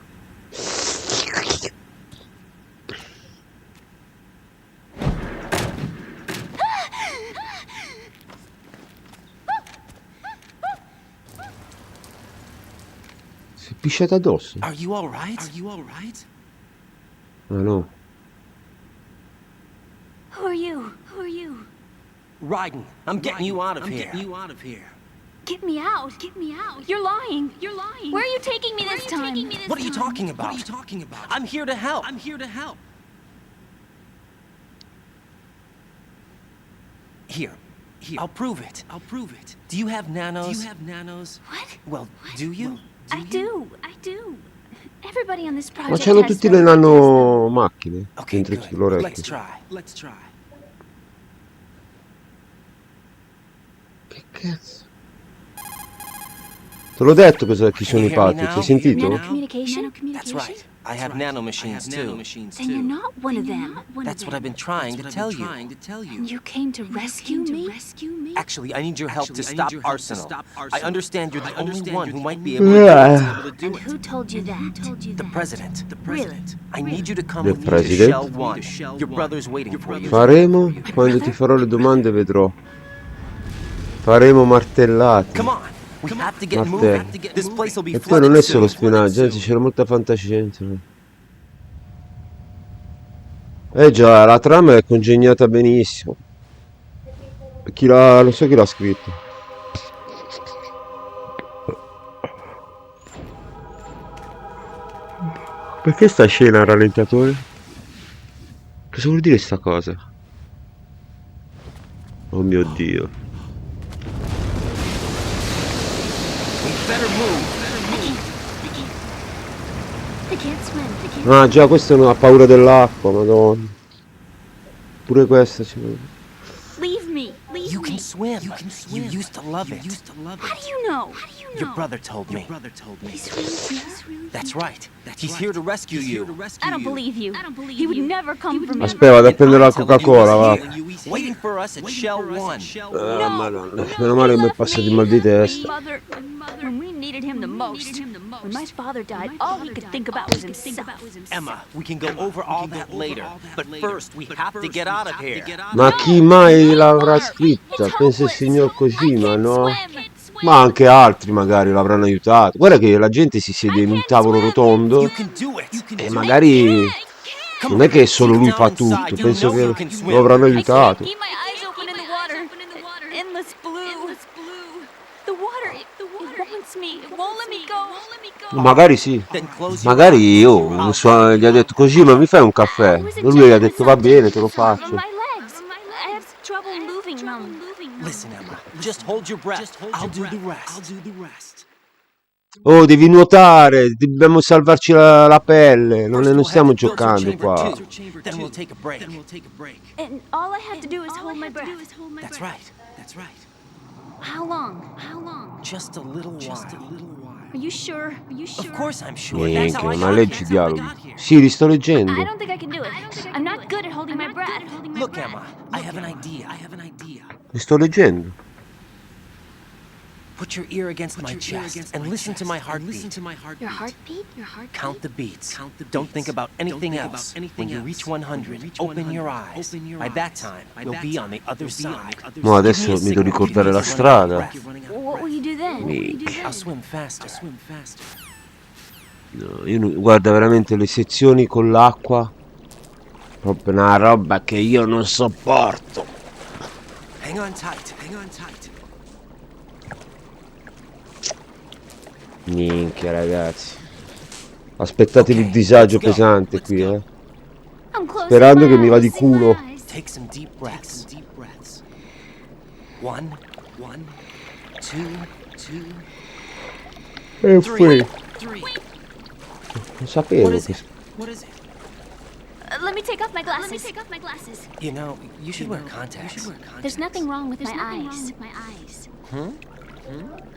Si è pisciata addosso. Are you all right? Are you all right? Ma no. Who are you? Who are you? Raiden, I'm getting you out of here. Get me out. Get me out. You're lying. You're lying. Where are you taking me this time? What are you talking about? I'm here to help. Here. I'll prove it. Do you have nanos? What? Well, do you? I do. Everybody on this Ma project c'hanno has tutti le one. nano macchine Okay, dentro good. i loro Let's orecchi. try. Che cazzo? Te l'ho detto chi sono i Can you hear me patti, now? hai sentito? Nanocommunication? That's right. I have nanomachines too. Then you're not one of them. That's what I've been trying to tell you. And you came to rescue me? Actually, I need your help to stop Arsenal. I understand you're the only one who might be able to do And it. who told you that? The president. Really? I need you to come The with me to president? Shell 1. Your brother's waiting for you. Faremo, quando ti farò le domande vedrò. Faremo martellate. Come on. We have to get Martello. moving. This place will be E poi non è flooded solo soon. spionaggio, anzi c'era molta fantascienza. Già, la trama è congegnata benissimo. Non so chi l'ha scritto. Perché sta scena a rallentatore? Cosa vuol dire sta cosa? Oh mio Dio. Better move. They can't swim. They can't Ah già, questa ha paura dell'acqua, madonna. Pure questa ci vuole. leave me. Leave You me. can swim. You used to love it. How do you know? Your brother told me. He swims here? That's right. He's here to rescue you. I don't believe you. He would never come for me. Aspetta, vado a prendere la Coca-Cola, va. Waiting for us at Shell 1. Madonna, meno male che mi è passato il mal di testa. Mother, when we needed him the most, when my father died, all he could think about was himself. Emma, we can go over all that later. But first, we have to get out of here. Ma chi mai l'avrà scritta? Pensa il signor Kojima, no? Ma anche altri magari l'avranno aiutato. Guarda che la gente si siede in un tavolo rotondo You can do it. e magari non è che solo lui fa tutto, penso che lo avranno aiutato. Keep my eyes open in the water. Endless blue. The water, it wants me. It won't let me go. Magari sì. Then close your Magari gli ha detto Kojima mi fai un caffè? E lui gli ha detto va bene, te lo faccio. My legs. I have trouble moving them. Listen, Emma, just hold your breath. I'll do the rest. Oh, devi nuotare, dobbiamo salvarci la pelle, non stiamo giocando qua. Then we'll take a break. And all I have to do is hold my breath. That's right. How long? Just a little while. Are you sure? Of course I'm sure. That's how Minchia, I ma got leggi i here. dialoghi. Sì, li sto leggendo. I don't think I can do it. I'm not good at holding my breath. Look, Emma, I have an idea. Li sto leggendo. Put your ear against my chest and listen to my heartbeat. Your heartbeat? Count the beats. Don't think about anything else. When you reach 100, open your eyes. By that time, you'll be on the other side. No, adesso mi devo ricordare la strada. What will you do then? Minchia. I'll swim faster. No, guarda veramente le sezioni con l'acqua. Proprio una roba che io non sopporto. Hang on tight. Minchia ragazzi. Aspettatevi il disagio pesante qui, I'm closing Sperando my che mi va di eyes. culo. Take some deep breaths. 1, 2, E 3. Non sapevo che... What is it? Let me take off my glasses. You know, you should wear contacts. There's nothing wrong with my eyes.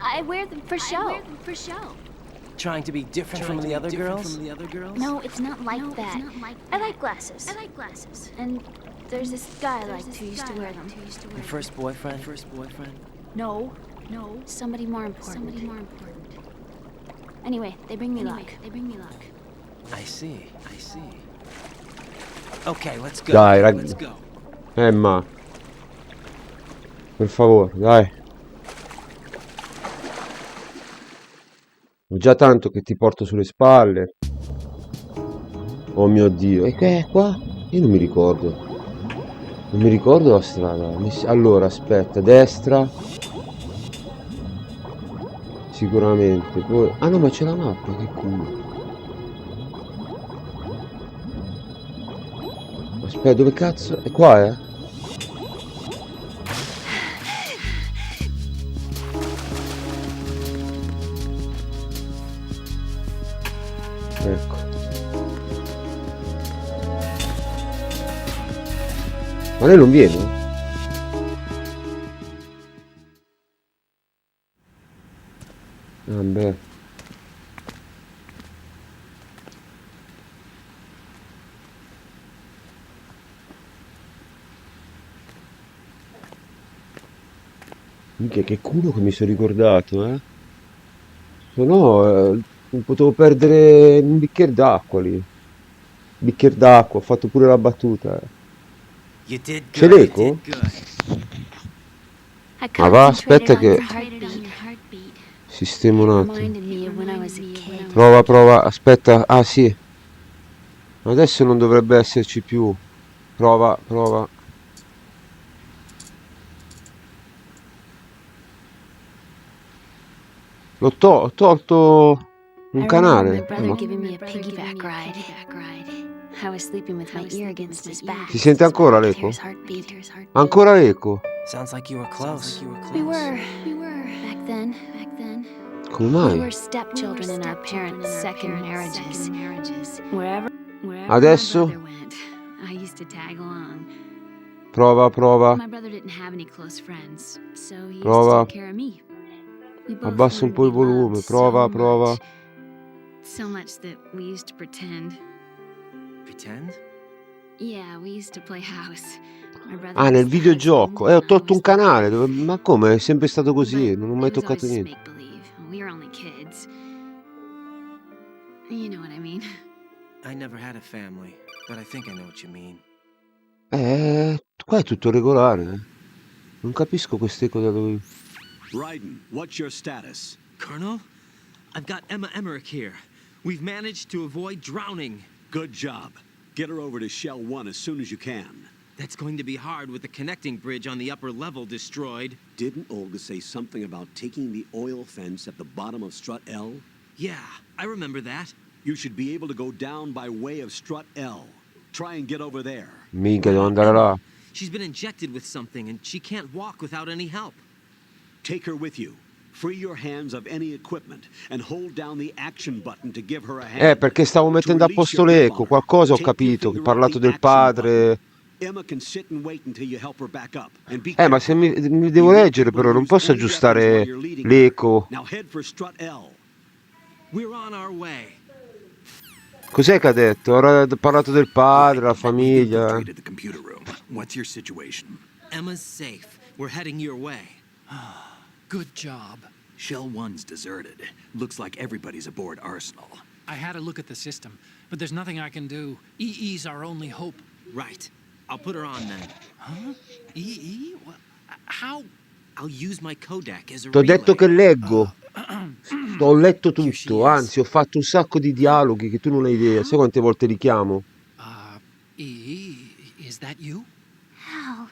I wear them for show. Trying to be different from the other girls? No, it's not like that. I like glasses. And there's this guy I liked who used to wear them. Your first boyfriend? No, somebody more important. Anyway, they bring me luck. I see. Okay, let's go. Dai, Let's go. Emma, per favore, dai. Ho già tanto che ti porto sulle spalle. Oh mio Dio, e che è qua? Io non mi ricordo. Non mi ricordo la strada. Allora, aspetta, destra. Sicuramente. Poi... Ah no, ma c'è la mappa, che culo. Aspetta, dove cazzo? È qua, eh? Ecco. Ma lei non viene? Ah, beh. Minchia, che culo che mi sono ricordato, eh? Se no, non potevo perdere un bicchiere d'acqua lì. Bicchiere d'acqua, ho fatto pure la battuta. You did C'è good. l'eco? I Ma va, aspetta concentrated on che your heartbeat. sistemo un attimo. Reminded me of when I was a kid. Prova, aspetta. Ah, sì. Adesso non dovrebbe esserci più. Prova. Ho tolto un I remember my canale. brother giving me a piggyback ride. I was sleeping with my ear against his back. Si sente ancora I could hear l'eco? his heartbeat. Ancora eco? Sounds like you were close. We were back then. Come We mai? were stepchildren in our parents' second marriages. Wherever Adesso? my brother went, I used to tag along. Prova. My brother didn't have any close friends, so he used to Prova. take care of me. We both Abbassa un learned po' il we loved volume. so Prova. much. So much that we used to pretend. Pretend? Yeah, we used to play house. My brother Ah, was nel the videogioco. husband, Ho I tolto was un the canale. wife. Ma come? È sempre stato così. But Non ho mai it was toccato always niente. make-believe. We were only kids. You know what I mean. I never had a family, but I think I know what you mean. Qua è tutto regolare. Non capisco quest'eco da dove... Ryden, what's your status? Colonel, I've got Emma Emmerich here. We've managed to avoid drowning. Good job. Get her over to Shell 1 as soon as you can. That's going to be hard with the connecting bridge on the upper level destroyed. Didn't Olga say something about taking the oil fence at the bottom of Strut L? Yeah, I remember that. You should be able to go down by way of Strut L. Try and get over there. Minchia, devo andare là. She's been injected with something and she can't walk without any help. Take her with you. Free your hands of any equipment and hold down the action button to give her a hand. Perché stavo mettendo a posto l'eco. Qualcosa ho capito. Che hai parlato del padre. Emma can sit and wait until you help her back up. And be Ma se mi devo leggere però, non posso aggiustare l'eco. Now head for Strut L. We're on our way. Cos'è che ha detto? Ora ha parlato del padre, la famiglia. Infiltrated the computer room. What's your situation? Emma's safe. We're heading your way. Good job. Shell 1's deserted. Looks like everybody's aboard Arsenal. I had a look at the system, but there's nothing I can do. EE's our only hope. Right. I'll put her on then. Huh? EE? How? I'll use my Kodak as a T'ho detto che relay. leggo. Ho letto tutto, anzi ho fatto un sacco di dialoghi che tu non hai idea. Sai quante volte li chiamo? EE, is that you? How?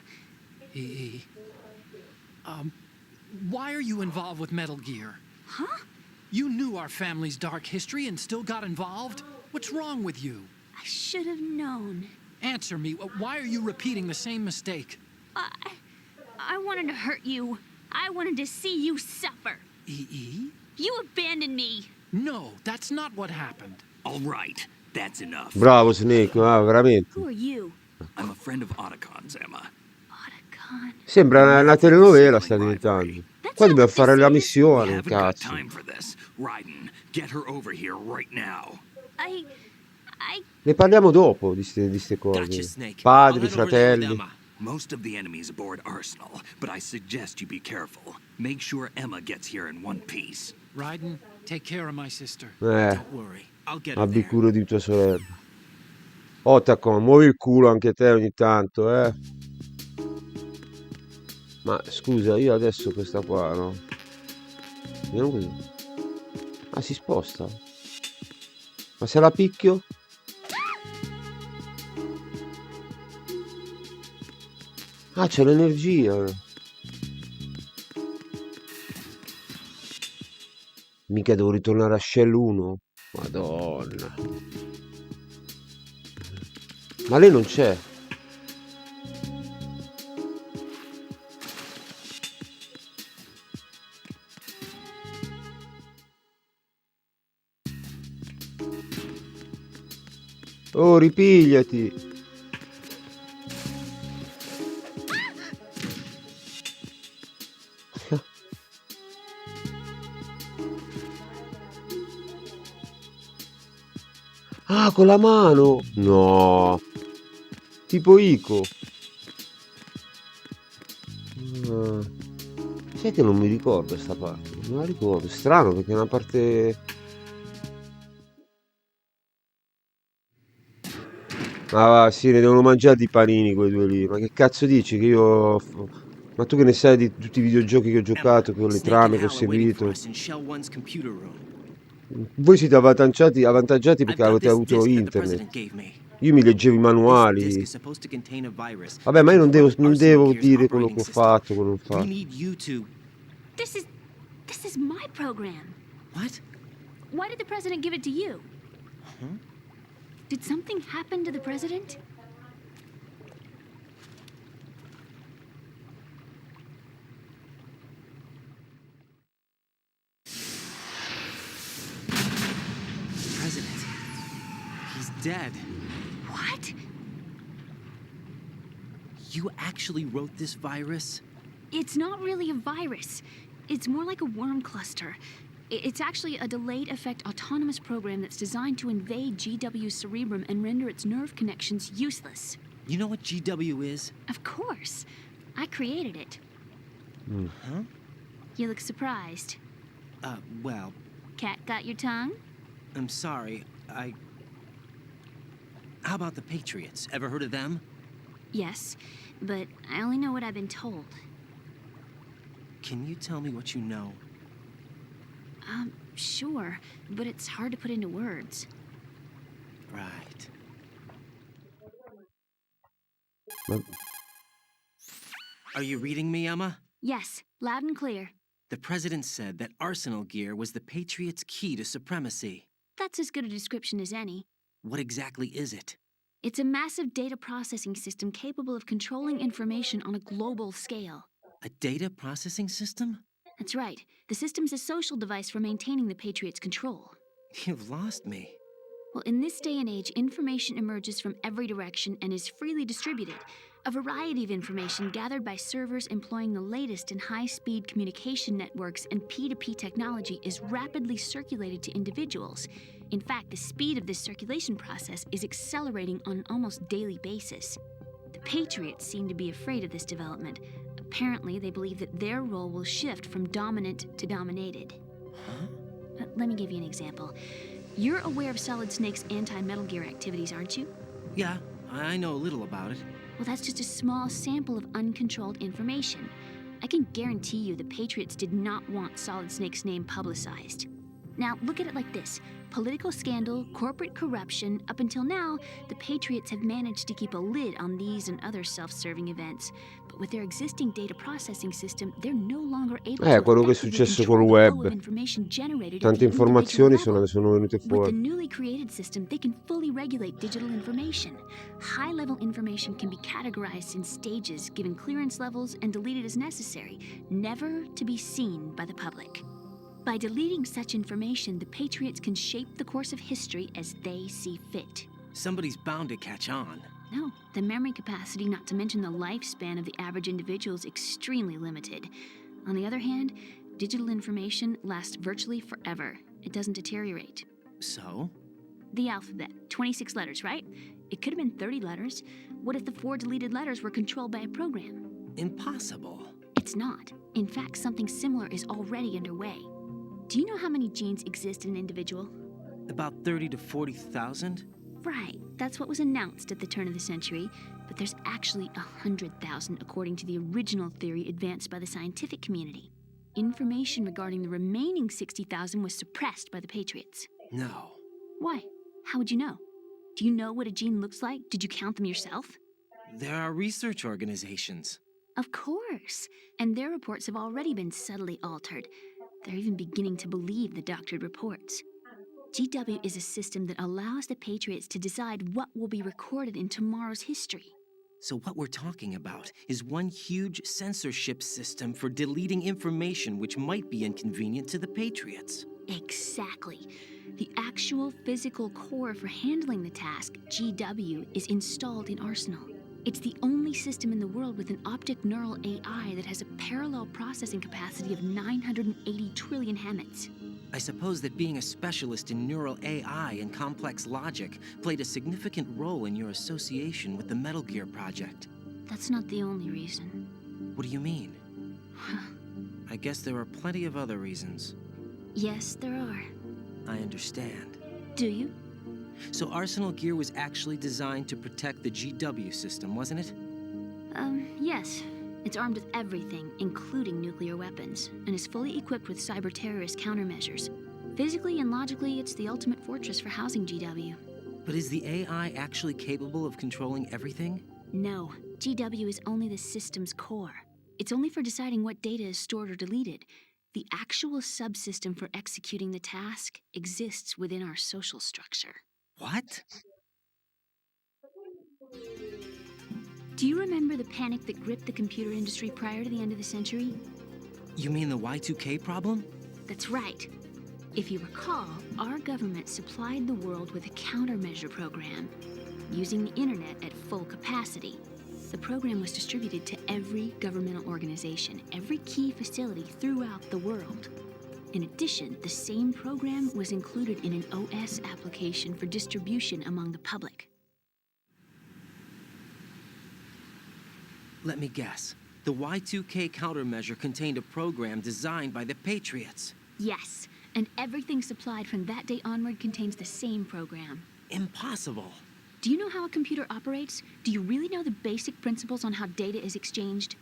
EE. Why are you involved with Metal Gear? Huh? You knew our family's dark history and still got involved? What's wrong with you? I should have known. Answer me. Why are you repeating the same mistake? I wanted to hurt you. I wanted to see you suffer. EE? You abandoned me. No, that's not what happened. All right, that's enough. Bravo Snake, veramente. Who are you? I'm a friend of Otacon's, Emma. Otacon. Sembra una telenovela sta diventando. Qua dobbiamo fare la We missione, haven't got cazzo. time for this. Ryden, get her over here right now. I Ne parliamo dopo di ste Gotcha, cose. Snake. Padri, I'll head over there with fratelli. Emma. Most of the enemies aboard Arsenal, but I suggest you be careful. Make sure Emma gets here in one piece. Ryden, Take care of my sister. Don't worry, I'll get her abbi there. cura di tua sorella. Oh, Tacoma, muovi il culo anche te ogni tanto, eh. Ma scusa, io adesso questa qua, no? Vediamo così. Ah, si sposta. Ma se la picchio? Ah, c'è l'energia. Mica devo ritornare a Shell 1? Madonna. Ma lei non c'è. Oh, ripigliati. Ah, con la mano. No. Tipo Ico. Ah, sai che non mi ricordo sta parte? Non me la ricordo. Strano perché è una parte... Ah, va, sì, ne devono mangiare di panini quei due lì. Ma che cazzo dici che io... Ma tu che ne sai di tutti i videogiochi che ho Emma, giocato, con le Snake and trame che ho Hal are waiting for seguito? us in Shell 1's computer room. Voi siete avvantaggiati I've perché got avete this avuto disk that the internet. president gave me. Io mi leggevo i This disk manuali. is supposed to contain a virus Vabbè, that ma io can corrupt non Arsenal devo Gear's dire quello operating che ho system. fatto, quello che ho We fatto. need you to... This is my program. What? Why did the president give it to you? Huh? Did something happen to the president? President. He's dead. What? You actually wrote this virus? It's not really a virus. It's more like a worm cluster. It's actually a delayed effect autonomous program that's designed to invade GW's cerebrum and render its nerve connections useless. You know what GW is? Of course. I created it. Huh? You look surprised. Well, Cat got your tongue? I'm sorry. How about the Patriots? Ever heard of them? Yes, but I only know what I've been told. Can you tell me what you know? Sure, but it's hard to put into words. Right. Ma- Are you reading me, Emma? Yes, loud and clear. The president said that Arsenal gear was the Patriots' key to supremacy. That's as good a description as any. What exactly is it? It's a massive data processing system capable of controlling information on a global scale. A data processing system? That's right. The system's a social device for maintaining the Patriots' control. You've lost me. Well, in this day and age, information emerges from every direction and is freely distributed. A variety of information gathered by servers employing the latest in high-speed communication networks and P2P technology is rapidly circulated to individuals. In fact, the speed of this circulation process is accelerating on an almost daily basis. The Patriots seem to be afraid of this development. Apparently, they believe that their role will shift from dominant to dominated. Huh? Let me give you an example. You're aware of Solid Snake's anti-Metal Gear activities, aren't you? Yeah, I know a little about it. Well, that's just a small sample of uncontrolled information. I can guarantee you the Patriots did not want Solid Snake's name publicized. Now, look at it like this. Political scandal, corporate corruption, up until now, the Patriots have managed to keep a lid on these and other self-serving events. But with their existing data processing system, they're no longer able to quello che è effectively successo control col the flow web. of information generated at Tante the individual informazioni level. sono venute With the fuori. newly created system, they can fully regulate digital information. High-level information can be categorized in stages, given clearance levels, and deleted as necessary, never to be seen by the public. By deleting such information, the Patriots can shape the course of history as they see fit. Somebody's bound to catch on. No, the memory capacity, not to mention the lifespan of the average individual, is extremely limited. On the other hand, digital information lasts virtually forever. It doesn't deteriorate. So? The alphabet, 26 letters, right? It could have been 30 letters. What if the 4 deleted letters were controlled by a program? Impossible. It's not. In fact, something similar is already underway. Do you know how many genes exist in an individual? About 30 to 40,000? Right, that's what was announced at the turn of the century, but there's actually 100,000 according to the original theory advanced by the scientific community. Information regarding the remaining 60,000 was suppressed by the Patriots. No. Why? How would you know? Do you know what a gene looks like? Did you count them yourself? There are research organizations. Of course. And their reports have already been subtly altered. They're even beginning to believe the doctored reports. GW is a system that allows the Patriots to decide what will be recorded in tomorrow's history. So what we're talking about is one huge censorship system for deleting information which might be inconvenient to the Patriots. Exactly. The actual physical core for handling the task, GW, is installed in Arsenal. It's the only system in the world with an optic neural AI that has a parallel processing capacity of 980 trillion Hammets. I suppose that being a specialist in neural AI and complex logic played a significant role in your association with the Metal Gear project. That's not the only reason. What do you mean? I guess there are plenty of other reasons. Yes, there are. I understand. Do you? So Arsenal Gear was actually designed to protect the GW system, wasn't it? Yes. It's armed with everything, including nuclear weapons, and is fully equipped with cyber-terrorist countermeasures. Physically and logically, it's the ultimate fortress for housing GW. But is the AI actually capable of controlling everything? No. GW is only the system's core. It's only for deciding what data is stored or deleted. The actual subsystem for executing the task exists within our social structure. What? Do you remember the panic that gripped the computer industry prior to the end of the century? You mean the Y2K problem? That's right. If you recall, our government supplied the world with a countermeasure program. Using the internet at full capacity, the program was distributed to every governmental organization, every key facility throughout the world. In addition, the same program was included in an OS application for distribution among the public. Let me guess. The Y2K countermeasure contained a program designed by the Patriots. Yes, and everything supplied from that day onward contains the same program. Impossible. Do you know how a computer operates? Do you really know the basic principles on how data is exchanged?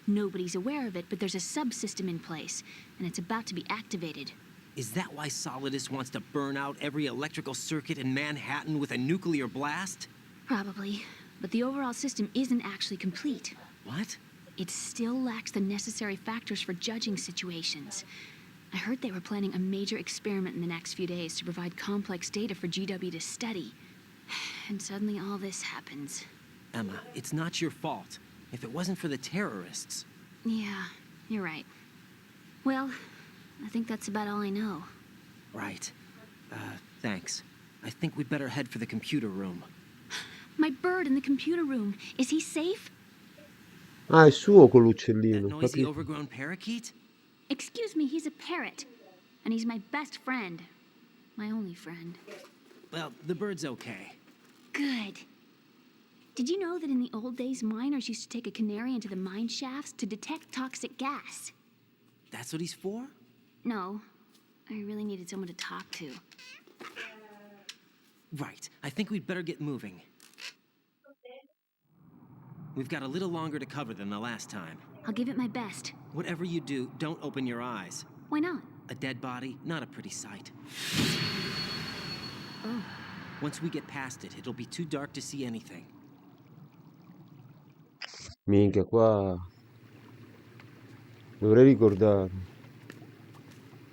Nobody's aware of it, but there's a subsystem in place, and it's about to be activated. Is that why Solidus wants to burn out every electrical circuit in Manhattan with a nuclear blast? Probably, but the overall system isn't actually complete. What? It still lacks the necessary factors for judging situations. I heard they were planning a major experiment in the next few days to provide complex data for GW to study. And suddenly all this happens. Emma, it's not your fault. If it wasn't for the terrorists... Yeah, you're right. Well, I think that's about all I know. Right. Thanks. I think we'd better head for the computer room. My bird in the computer room. Is he safe? Ah, è suo That quell'uccellino, noisy, capito? overgrown parakeet? Excuse me, he's a parrot. And he's my best friend. My only friend. Well, the bird's okay. Good. Did you know that in the old days, miners used to take a canary into the mine shafts to detect toxic gas? That's what he's for? No. I really needed someone to talk to. Right. I think we'd better get moving. We've got a little longer to cover than the last time. I'll give it my best. Whatever you do, don't open your eyes. Why not? A dead body, not a pretty sight. Oh. Once we get past it, it'll be too dark to see anything. Minchia, qua... Dovrei ricordare.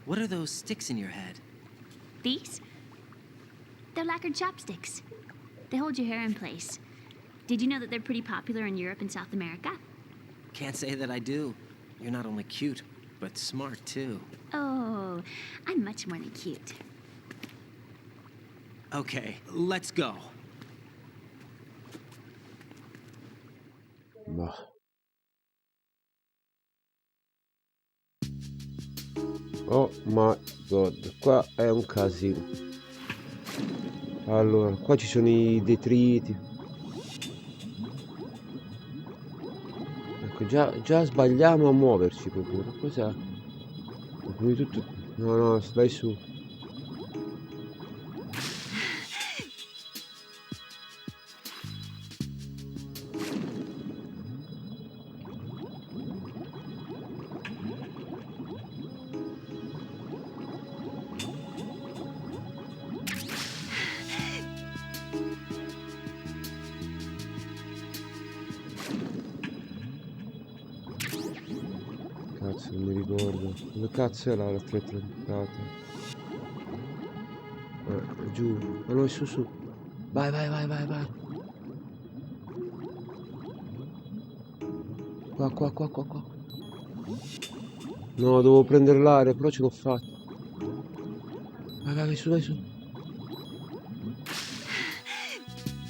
What are those sticks in your head? These? They're lacquered chopsticks. They hold your hair in place. Did you know that they're pretty popular in Europe and South America? Can't say that I do. You're not only cute, but smart too. Oh, I'm much more than cute. Okay, let's go. Ma... Oh my god, qua è un casino. Allora, qua ci sono i detriti. Ecco, già sbagliamo a muoverci proprio. Cos'è? Prima di tutto No, no, vai su. Cazzo, non mi ricordo. Dove cazzo era la 330? Giù. Ma no, è su su. Vai, vai, vai, vai, vai. Qua, qua, qua, qua, qua. No, devo prendere l'aria, però ce l'ho fatta. Vai, vai, vai su, vai su.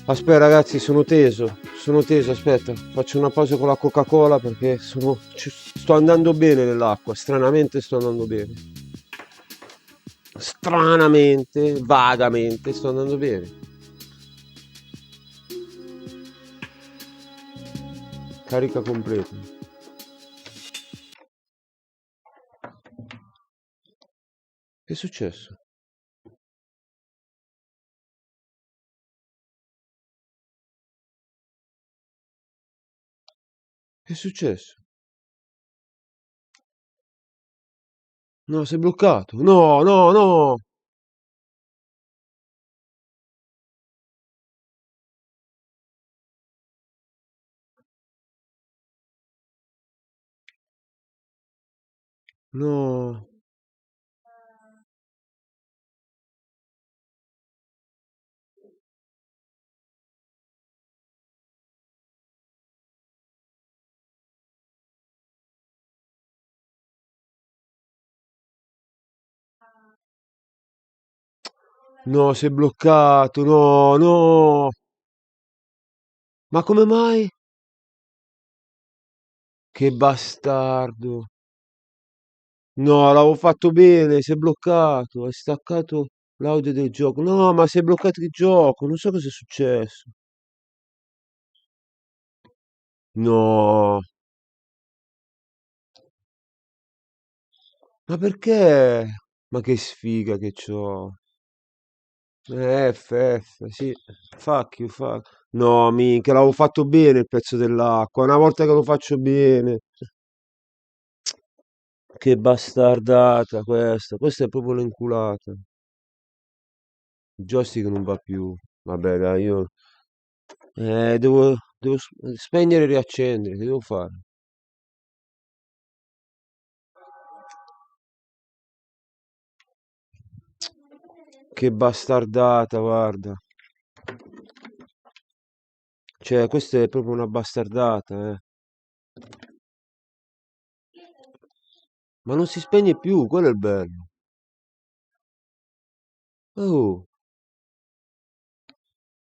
Aspetta ragazzi, sono teso. Sono teso, aspetta. Faccio una pausa con la Coca-Cola perché sto andando bene nell'acqua. Stranamente sto andando bene. Stranamente, vagamente sto andando bene. Carica completa. Che è successo? Che è successo? No, sei bloccato. No, no, no. No. No, sei bloccato. No, no. Ma come mai? Che bastardo. No, l'avevo fatto bene, si è bloccato, hai staccato l'audio del gioco. No, ma si è bloccato il gioco, non so cosa è successo. No, ma perché? Ma che sfiga che c'ho. Sì. Fuck you, fuck. No, minchia, l'avevo fatto bene il pezzo dell'acqua. Una volta che lo faccio bene. Che bastardata questa. Questa è proprio l'inculata. Il joystick non va più. Vabbè, dai, io. Devo spegnere e riaccendere. Che devo fare? Che bastardata, guarda. Cioè, questa è proprio una bastardata, eh. Ma non si spegne più, quello è il bello. Oh,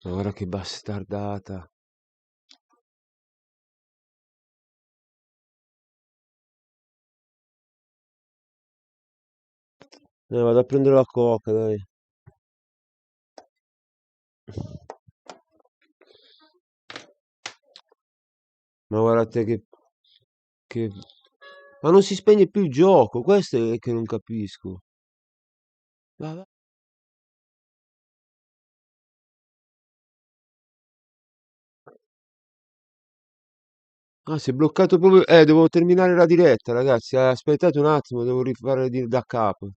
ma guarda che bastardata. Vado a prendere la coca, dai. Ma guarda te che... Ma non si spegne più il gioco, questo è che non capisco. Va, va. Ah, si è bloccato proprio... devo terminare la diretta, ragazzi. Aspettate un attimo, devo rifare da capo.